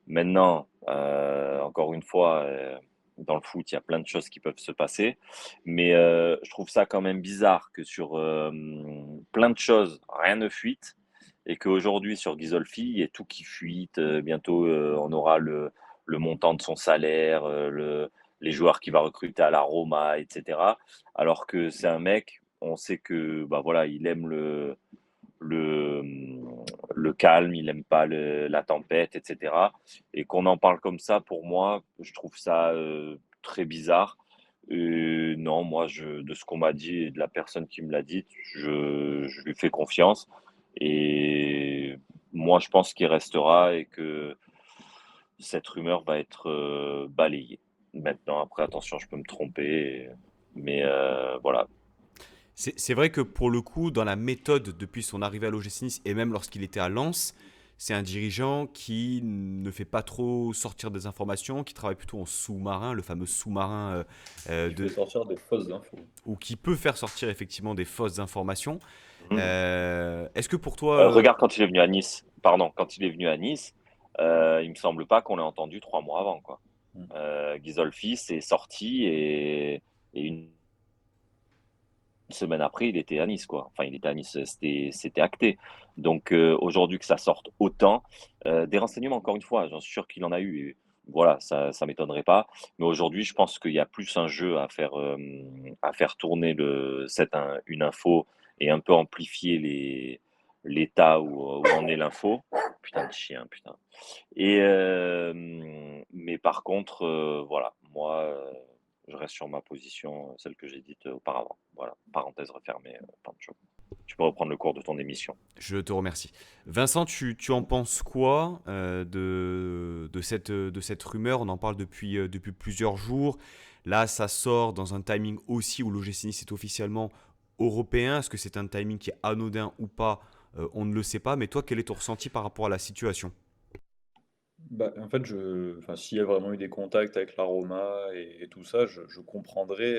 Maintenant, encore une fois, dans le foot, il y a plein de choses qui peuvent se passer, mais je trouve ça quand même bizarre que sur plein de choses, rien ne fuite, et qu'aujourd'hui, sur Ghisolfi, il y ait tout qui fuite. Bientôt, on aura le montant de son salaire, les joueurs qu'il va recruter à la Roma, etc. Alors que c'est un mec, on sait que bah voilà, il aime le, le calme, il n'aime pas la tempête, etc. Et qu'on en parle comme ça, pour moi, je trouve ça très bizarre. Non, moi, de ce qu'on m'a dit et de la personne qui me l'a dit, je lui fais confiance. Et moi, je pense qu'il restera et que cette rumeur va être balayée. Maintenant, après, attention, je peux me tromper, mais voilà. C'est vrai que pour le coup, dans la méthode depuis son arrivée à l'OGC Nice et même lorsqu'il était à Lens, c'est un dirigeant qui ne fait pas trop sortir des informations, qui travaille plutôt en sous-marin, le fameux sous-marin Qui fait sortir des fausses infos. ou qui peut faire sortir effectivement des fausses informations. Mhm. Est-ce que pour toi, Regarde quand il est venu à Nice. Pardon, quand il est venu à Nice, il me semble pas qu'on l'ait entendu 3 mois avant, quoi. Mm. Ghisolfi s'est sorti et une semaine après, il était à Nice, quoi. Enfin, il était à Nice, c'était acté. Donc aujourd'hui que ça sorte autant, des renseignements, encore une fois, j'en suis sûr qu'il en a eu. Et voilà, ça m'étonnerait pas. Mais aujourd'hui, je pense qu'il y a plus un jeu à faire tourner une info et un peu amplifier l'état où en est l'info. Putain de chien, putain. Mais par contre, voilà, moi, je reste sur ma position, celle que j'ai dite auparavant. Voilà, parenthèse refermée, Pancho. Tu peux reprendre le cours de ton émission. je te remercie. Vincent, tu en penses quoi de cette rumeur? On en parle depuis plusieurs jours. Là, ça sort dans un timing aussi où l'OGC Nice est officiellement européen. Est-ce que c'est un timing qui est anodin ou pas? On ne le sait pas. Mais toi, quel est ton ressenti par rapport à la situation? Bah, en fait, enfin, s'il y a vraiment eu des contacts avec la Roma et tout ça, je comprendrais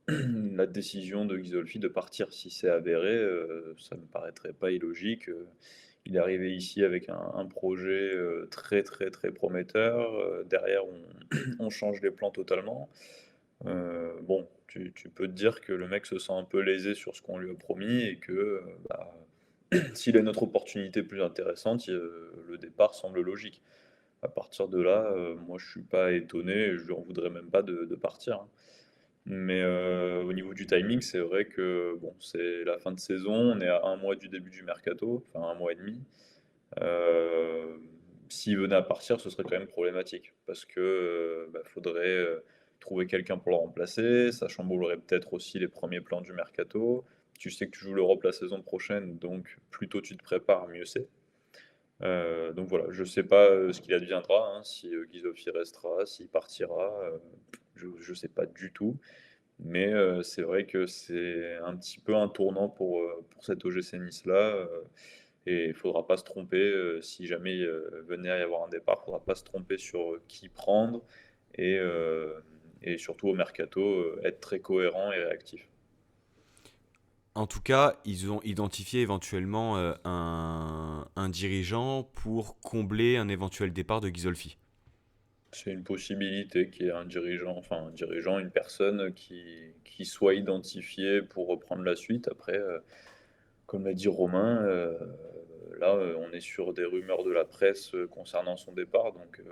la décision de Ghisolfi de partir si c'est avéré. Ça me paraîtrait pas illogique. Il est arrivé ici avec un projet très très très prometteur. Derrière, on change les plans totalement. Bon, tu peux te dire que le mec se sent un peu lésé sur ce qu'on lui a promis et que bah, s'il a une autre opportunité plus intéressante, le départ semble logique. À partir de là, moi je suis pas étonné et je lui en voudrais même pas de partir, hein. Mais au niveau du timing, c'est vrai que bon, c'est la fin de saison, on est à un mois du début du mercato, enfin un mois et demi. Heu, S'il venait à partir, ce serait quand même problématique parce que, bah, faudrait, trouver quelqu'un pour le remplacer. Ça chamboulerait peut-être aussi les premiers plans du mercato. Tu sais que tu joues l'Europe la saison prochaine, donc plus tôt tu te prépares, mieux c'est. Donc voilà, je sais pas, ce qu'il adviendra, hein, si, Ghisolfi restera, s'il partira, je sais pas du tout. Mais, c'est vrai que c'est un petit peu un tournant pour cet OGC Nice-là, et il faudra pas se tromper, si jamais, venait à y avoir un départ, il faudra pas se tromper sur, qui prendre et et surtout au mercato, être très cohérent et réactif. En tout cas, ils ont identifié éventuellement un dirigeant pour combler un éventuel départ de Ghisolfi. C'est une possibilité qu'il y ait un dirigeant, une personne qui soit identifiée pour reprendre la suite. Après, comme l'a dit Romain, là, on est sur des rumeurs de la presse concernant son départ, donc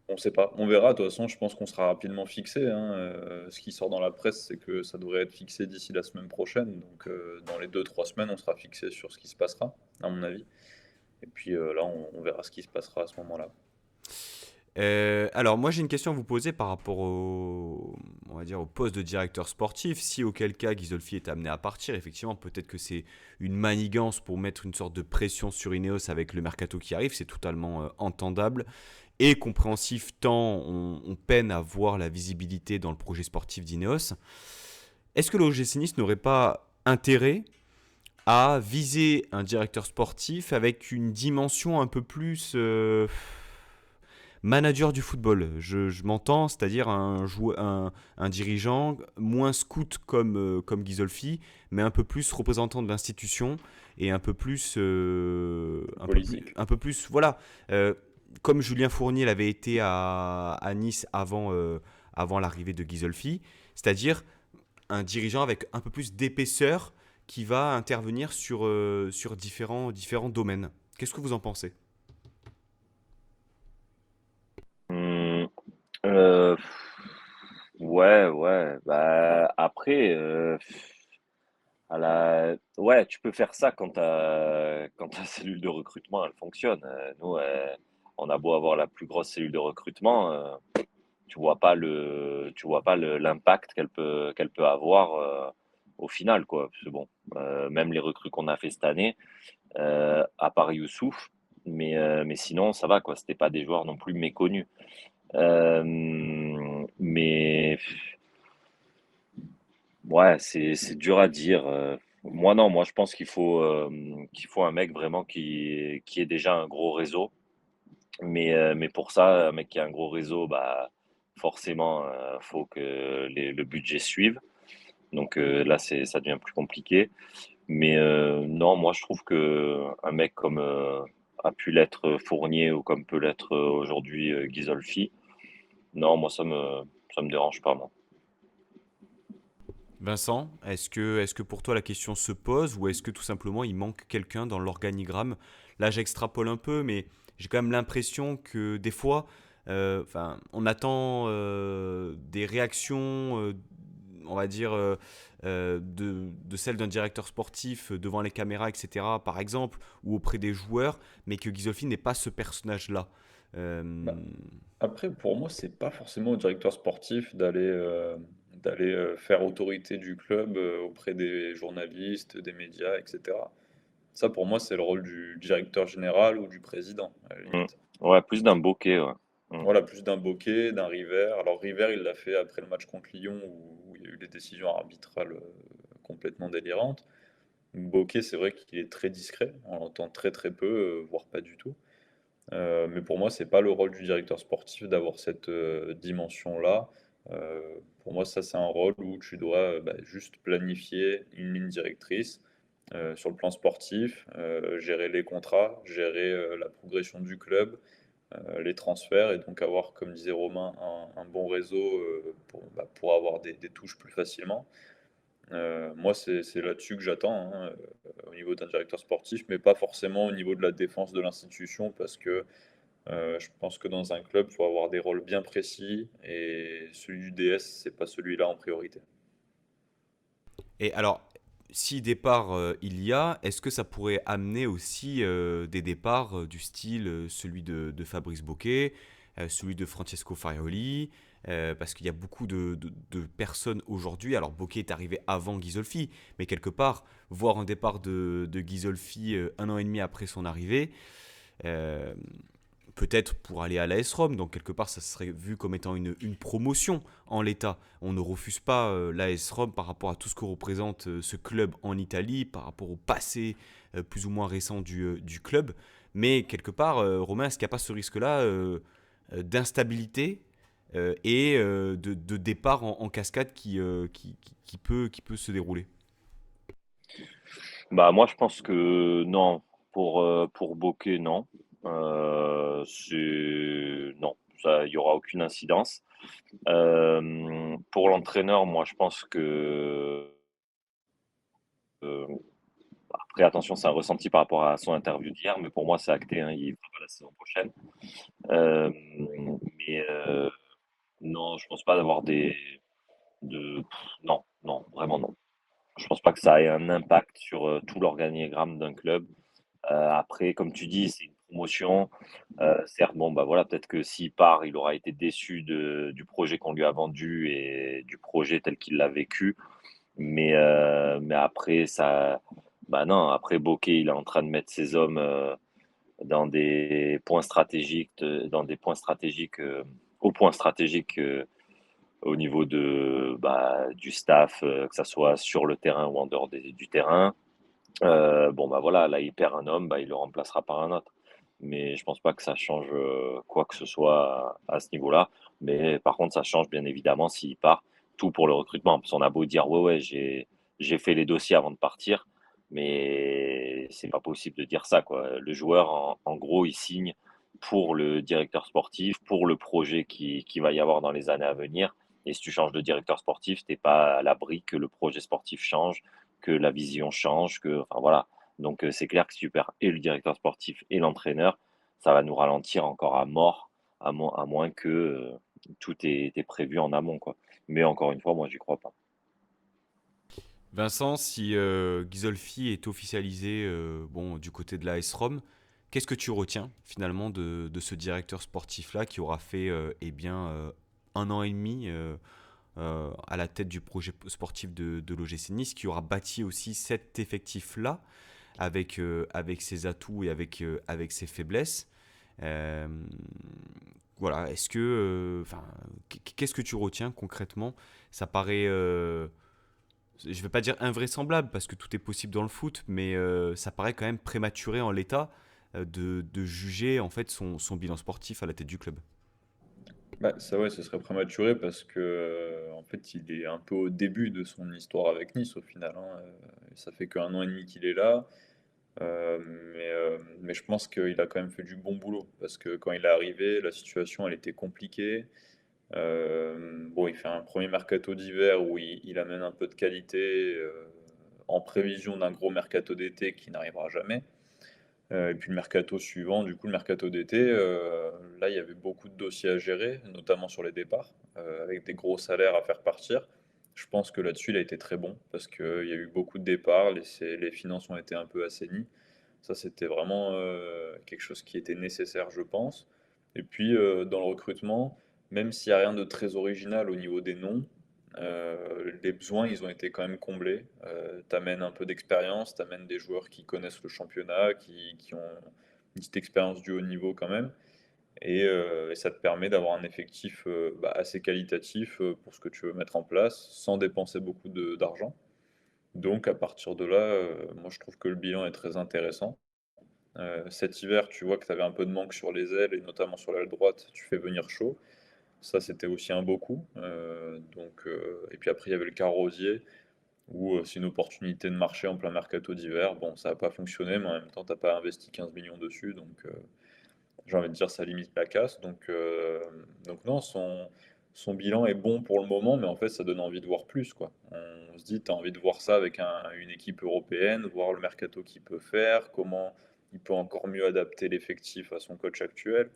on ne sait pas. On verra. De toute façon, je pense qu'on sera rapidement fixé, hein. Ce qui sort dans la presse, c'est que ça devrait être fixé d'ici la semaine prochaine. Donc, dans les 2, 3 semaines, on sera fixé sur ce qui se passera, à mon avis. Et puis là, on verra ce qui se passera à ce moment-là. Alors moi j'ai une question à vous poser par rapport on va dire, au poste de directeur sportif. Si auquel cas Ghisolfi est amené à partir, effectivement peut-être que c'est une manigance pour mettre une sorte de pression sur Ineos avec le mercato qui arrive, c'est totalement entendable et compréhensif tant on peine à voir la visibilité dans le projet sportif d'Ineos. Est-ce que l'OGC Nice n'aurait pas intérêt à viser un directeur sportif avec une dimension un peu plus manager du football. Je m'entends, c'est-à-dire un dirigeant moins scout comme Ghisolfi, mais un peu plus représentant de l'institution et Politique. un peu plus, voilà, comme Julien Fournier l'avait été à Nice avant l'arrivée de Ghisolfi, c'est-à-dire un dirigeant avec un peu plus d'épaisseur qui va intervenir sur différents domaines. Qu'est-ce que vous en pensez? Hum, euh, ouais, ouais. Bah, après, ouais, tu peux faire ça quand ta cellule de recrutement, elle fonctionne. Nous, on a beau avoir la plus grosse cellule de recrutement, tu vois pas l'impact qu'elle peut avoir au final, quoi. Parce que bon, même les recrues qu'on a fait cette année, à part Youssouf, mais sinon, ça va, quoi. C'était pas des joueurs non plus méconnus. Mais ouais, c'est dur à dire. Moi, non, moi, je pense qu'il faut un mec vraiment qui ait déjà un gros réseau. Mais pour ça, un mec qui a un gros réseau, bah, forcément, faut que le budget suive. Donc là, ça devient plus compliqué. Mais non, moi, je trouve que un mec comme a pu l'être Fournier ou comme peut l'être aujourd'hui Ghisolfi, non, moi, ça me dérange pas, moi. Vincent, est-ce que pour toi la question se pose ou est-ce que tout simplement il manque quelqu'un dans l'organigramme? Là, j'extrapole un peu, mais j'ai quand même l'impression que des fois, on attend des réactions, on va dire, de celles d'un directeur sportif devant les caméras, etc., par exemple, ou auprès des joueurs, mais que Ghisolfi n'est pas ce personnage-là. Euh, Bah, après, pour moi, c'est pas forcément au directeur sportif d'aller faire autorité du club auprès des journalistes, des médias, etc. Ça, pour moi, c'est le rôle du directeur général ou du président, à la Mm. limite. Ouais, plus d'un bokeh, ouais. Mm. Voilà, plus d'un Bocquet, d'un River. Alors River, il l'a fait après le match contre Lyon où il y a eu des décisions arbitrales complètement délirantes. Bocquet, c'est vrai qu'il est très discret, on l'entend très très peu, voire pas du tout. Mais pour moi, c'est pas le rôle du directeur sportif d'avoir cette dimension-là. Euh, pour moi, ça, c'est un rôle où tu dois bah, juste planifier une ligne directrice sur le plan sportif, gérer les contrats, gérer la progression du club, les transferts, et donc avoir, comme disait Romain, un bon réseau bah, pour avoir des touches plus facilement. Moi, c'est là-dessus que j'attends, hein, au niveau d'un directeur sportif, mais pas forcément au niveau de la défense de l'institution, parce que je pense que dans un club, il faut avoir des rôles bien précis, et celui du DS, c'est pas celui-là en priorité. Et alors, si départ il y a, est-ce que ça pourrait amener aussi des départs du style celui de Fabrice Bocquet, celui de Francesco Farioli, parce qu'il y a beaucoup de personnes aujourd'hui. Alors Bocquet est arrivé avant Ghisolfi, mais quelque part, voir un départ de Ghisolfi un an et demi après son arrivée, euh, peut-être pour aller à l'AS Rome, donc quelque part ça serait vu comme étant une promotion en l'état. On ne refuse pas l'AS Rome par rapport à tout ce que représente ce club en Italie, par rapport au passé plus ou moins récent du club, mais quelque part, Romain, est-ce qu'il n'y a pas ce risque-là d'instabilité et de départ en cascade qui peut se dérouler? Bah, moi, je pense que non. Pour Bokeh, non. Non, ça, il y aura aucune incidence. Pour l'entraîneur, moi, je pense que euh, après, attention, c'est un ressenti par rapport à son interview d'hier, mais pour moi, c'est acté, hein, il ne fera pas la saison prochaine. Euh, mais non, je pense pas d'avoir non, non, vraiment non. Je pense pas que ça ait un impact sur tout l'organigramme d'un club. Après, comme tu dis, c'est une promotion. Certes, bon, bah voilà, peut-être que s'il part, il aura été déçu du projet qu'on lui a vendu et du projet tel qu'il l'a vécu. Mais après, bah non, après Bokeh, il est en train de mettre ses hommes dans des points stratégiques, au point stratégique au niveau du staff, que ça soit sur le terrain ou en dehors du terrain. Bon, bah voilà, là, il perd un homme, bah, il le remplacera par un autre. Mais je pense pas que ça change quoi que ce soit à ce niveau-là. Mais par contre, ça change bien évidemment s'il part, tout pour le recrutement. Parce qu'on a beau dire, ouais, ouais, j'ai fait les dossiers avant de partir, mais c'est pas possible de dire ça, quoi. Le joueur, en gros, il signe pour le directeur sportif, pour le projet qui va y avoir dans les années à venir. Et si tu changes de directeur sportif, t'es pas à l'abri que le projet sportif change, que la vision change, que, enfin voilà. Donc c'est clair que si tu perds et le directeur sportif et l'entraîneur, ça va nous ralentir encore à mort, à moins que tout est prévu en amont, quoi. Mais encore une fois, moi, j'y crois pas. Vincent, si Ghisolfi est officialisé bon, du côté de la S-Rom, qu'est-ce que tu retiens finalement de ce directeur sportif-là qui aura fait eh bien, 1 an et demi à la tête du projet sportif de l'OGC Nice, qui aura bâti aussi cet effectif-là avec ses atouts et avec ses faiblesses. Euh, voilà, est-ce que, enfin, qu'est-ce que tu retiens concrètement? Ça paraît, je ne vais pas dire invraisemblable parce que tout est possible dans le foot, mais ça paraît quand même prématuré en l'état de juger en fait son bilan sportif à la tête du club. Bah, ça ouais, ce serait prématuré parce que, en fait, il est un peu au début de son histoire avec Nice au final, hein, ça fait qu'1 an et demi qu'il est là, mais je pense qu'il a quand même fait du bon boulot parce que quand il est arrivé, la situation elle était compliquée. Bon, il fait un premier mercato d'hiver où il amène un peu de qualité, en prévision d'un gros mercato d'été qui n'arrivera jamais. Et puis le mercato suivant, du coup, le mercato d'été, là, il y avait beaucoup de dossiers à gérer, notamment sur les départs, avec des gros salaires à faire partir. Je pense que là-dessus, il a été très bon parce qu'il y a eu beaucoup de départs, les finances ont été un peu assainies. Ça, c'était vraiment quelque chose qui était nécessaire, je pense. Et puis, dans le recrutement, même s'il n'y a rien de très original au niveau des noms, les besoins, ils ont été quand même comblés. Tu amènes un peu d'expérience, tu amènes des joueurs qui connaissent le championnat, qui ont une petite expérience du haut niveau quand même. Et ça te permet d'avoir un effectif bah, assez qualitatif pour ce que tu veux mettre en place, sans dépenser beaucoup d'argent. Donc à partir de là, moi je trouve que le bilan est très intéressant. Cet hiver, tu vois que tu avais un peu de manque sur les ailes et notamment sur l'aile droite, tu fais venir Shaw. Ça, c'était aussi un beau coup. Et puis après, il y avait le cas Rosier, où c'est une opportunité de marché en plein mercato d'hiver. Bon, ça n'a pas fonctionné, mais en même temps, tu n'as pas investi 15 millions dessus, donc j'ai envie de dire ça limite la casse. Donc non, son bilan est bon pour le moment, mais en fait, ça donne envie de voir plus, quoi. On se dit, tu as envie de voir ça avec une équipe européenne, voir le mercato qu'il peut faire, comment il peut encore mieux adapter l'effectif à son coach actuel.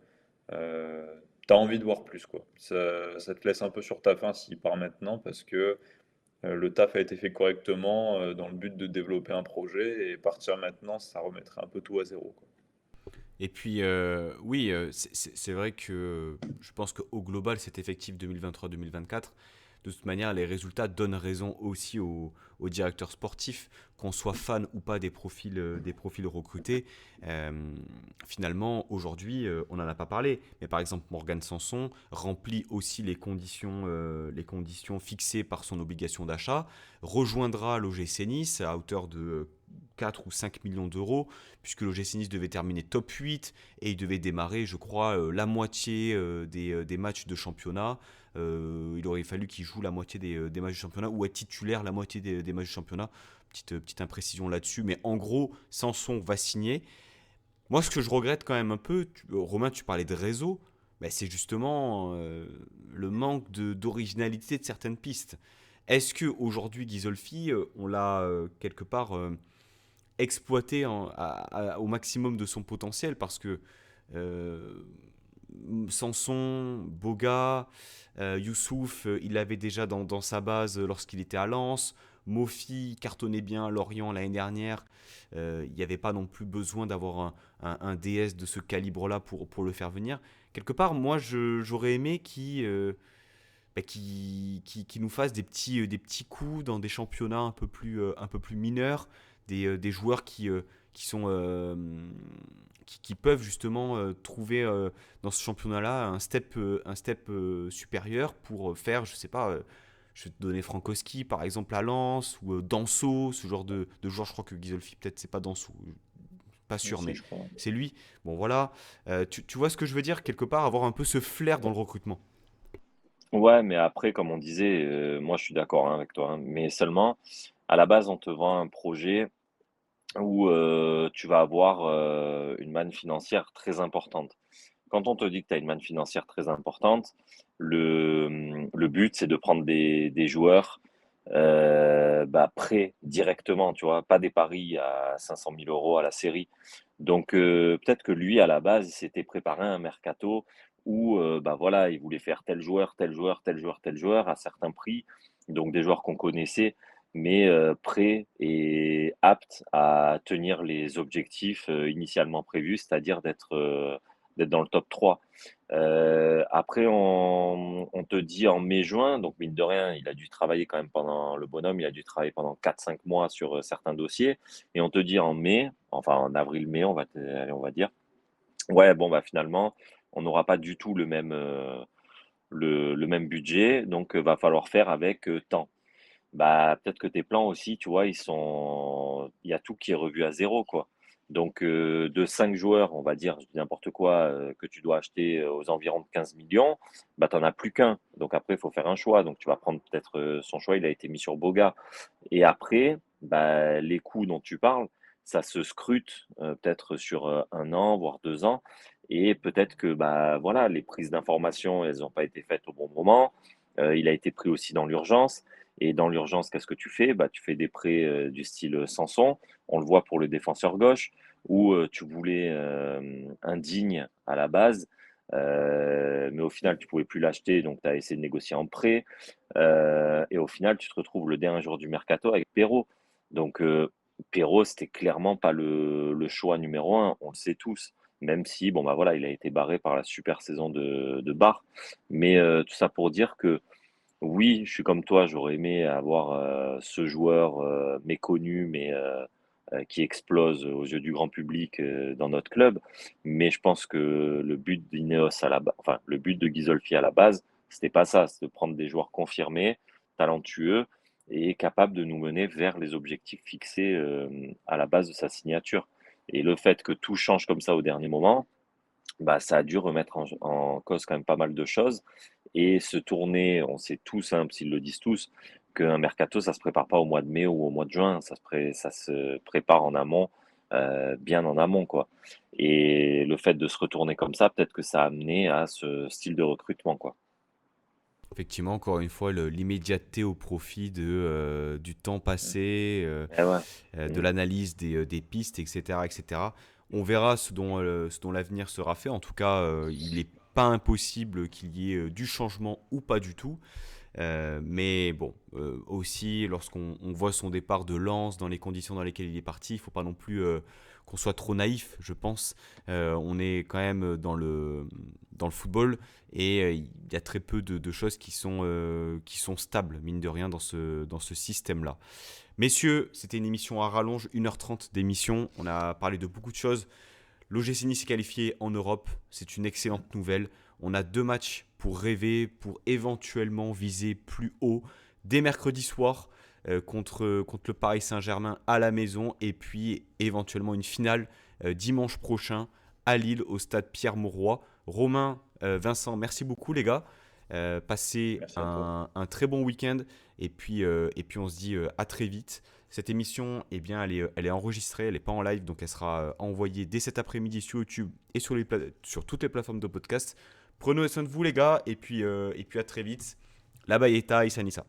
Tu as envie de voir plus, quoi. Ça te laisse un peu sur ta faim s'il part maintenant, parce que le taf a été fait correctement dans le but de développer un projet, et partir maintenant, ça remettrait un peu tout à zéro, quoi. Et puis, oui, c'est vrai que je pense qu'au global, cet effectif 2023-2024, de toute manière, les résultats donnent raison aussi aux directeurs sportifs, qu'on soit fan ou pas des profils recrutés. Euh, Finalement, aujourd'hui, on n'en a pas parlé, mais par exemple, Morgan Sanson remplit aussi les conditions fixées par son obligation d'achat, rejoindra l'OGC Nice à hauteur de 4 ou 5 millions d'euros, puisque l'OGC Nice devait terminer top 8 et il devait démarrer, je crois, la moitié des matchs de championnat. Il aurait fallu qu'il joue la moitié des matchs de championnat ou être titulaire la moitié des matchs de championnat. Petite imprécision là-dessus, mais en gros, Sanson va signer. Moi, ce que je regrette quand même un peu, Romain, tu parlais de réseau, ben, c'est justement le manque d'originalité de certaines pistes. Est-ce que aujourd'hui, Ghisolfi, on l'a quelque part exploité au maximum de son potentiel parce que euh, Sanson, Boga, Youssouf, il l'avait déjà dans sa base lorsqu'il était à Lens. Mofi cartonnait bien à Lorient l'année dernière. Il n'y avait pas non plus besoin d'avoir un DS de ce calibre-là pour le faire venir. Quelque part, moi, j'aurais aimé qui nous fasse des petits coups dans des championnats un peu plus mineurs, des joueurs qui sont qui peuvent justement trouver dans ce championnat-là un step supérieur pour faire, je sais pas, Je vais te donner Frankowski, par exemple, à Lens, ou Danso, ce genre de joueur. Je crois que Ghisolfi, peut-être, c'est pas Danso. Pas sûr, Si, mais je crois. c'est lui. Bon, voilà. Tu vois ce que je veux dire, quelque part, avoir un peu ce flair dans le recrutement. Ouais, mais après, comme on disait, moi je suis d'accord hein, avec toi, hein, mais seulement à la base, on te vend un projet où tu vas avoir une manne financière très importante. Quand on te dit que tu as une manne financière très importante, le but, c'est de prendre des joueurs bah, prêts directement, tu vois, pas des paris à 500 000 euros à la série. Donc peut-être que lui, à la base, il s'était préparé un mercato où bah, voilà, il voulait faire tel joueur, tel joueur, tel joueur, tel joueur à certains prix, donc des joueurs qu'on connaissait, mais prêts et aptes à tenir les objectifs initialement prévus, c'est-à-dire d'être dans le top 3. Après, on te dit en mai-juin, donc mine de rien, il a dû travailler quand même pendant le bonhomme, il a dû travailler pendant 4-5 mois sur certains dossiers. Et on te dit en mai, enfin en avril-mai, allez, on va dire, ouais, bon, bah finalement, on n'aura pas du tout le même budget, donc va falloir faire avec tant. Bah, peut-être que tes plans aussi, tu vois, il y a tout qui est revu à zéro, quoi. Donc, de 5 joueurs, on va dire, je dis n'importe quoi, que tu dois acheter aux environs de 15 millions, bah, tu en as plus qu'un. Donc après, il faut faire un choix. Donc tu vas prendre peut-être son choix, il a été mis sur Boga. Et après, bah, les coûts dont tu parles, ça se scrute peut-être sur 1 an, voire 2 ans. Et peut-être que bah, voilà, les prises d'informations, elles n'ont pas été faites au bon moment. Il a été pris aussi dans l'urgence. Et dans l'urgence, qu'est-ce que tu fais? Bah, tu fais des prêts du style Sanson. On le voit pour le défenseur gauche, où tu voulais un digne à la base, mais au final, tu pouvais plus l'acheter, donc tu as essayé de négocier en prêt. Et au final, tu te retrouves le dernier jour du mercato avec Perrault. Donc, Perrault, c'était clairement pas le choix numéro un, on le sait tous. Même si, bon, bah voilà, il a été barré par la super saison de Barre. Mais tout ça pour dire que oui, je suis comme toi, j'aurais aimé avoir ce joueur méconnu, mais qui explose aux yeux du grand public dans notre club. Mais je pense que le but d'Ineos à la base, enfin le but de Ghisolfi à la base, c'était pas ça, c'est de prendre des joueurs confirmés, talentueux et capables de nous mener vers les objectifs fixés à la base de sa signature. Et le fait que tout change comme ça au dernier moment, bah, ça a dû remettre en cause quand même pas mal de choses et se tourner, on sait tous, hein, parce le disent tous, qu'un mercato, ça se prépare pas au mois de mai ou au mois de juin, ça se prépare en amont, bien en amont, quoi. Et le fait de se retourner comme ça, peut-être que ça a amené à ce style de recrutement, quoi. Effectivement, encore une fois, l'immédiateté au profit du temps Mm. passé, Eh ouais. de Mm. l'analyse des pistes, etc., etc. On verra ce dont l'avenir sera fait. En tout cas, il n'est pas impossible qu'il y ait du changement ou pas du tout. Mais bon, aussi, lorsqu'on voit son départ de Lens dans les conditions dans lesquelles il est parti, il ne faut pas non plus qu'on soit trop naïf, je pense. On est quand même dans le football et il y a très peu de choses qui sont stables, mine de rien, dans ce système-là. Messieurs, c'était une émission à rallonge, 1h30 d'émission. On a parlé de beaucoup de choses. L'OGC Nice est qualifié en Europe, c'est une excellente nouvelle. On a 2 matchs pour rêver, pour éventuellement viser plus haut dès mercredi soir contre le Paris Saint-Germain à la maison et puis éventuellement une finale dimanche prochain à Lille au stade Pierre-Mauroy. Romain, Vincent, merci beaucoup les gars. Passez Merci à toi. un très bon week-end et puis on se dit à très vite. Cette émission, eh bien, elle est enregistrée, elle n'est pas en live, donc elle sera envoyée dès cet après-midi sur YouTube et sur toutes les plateformes de podcast. Prenez soin de vous les gars, et puis à très vite. La Bayeta, Issa Nissa.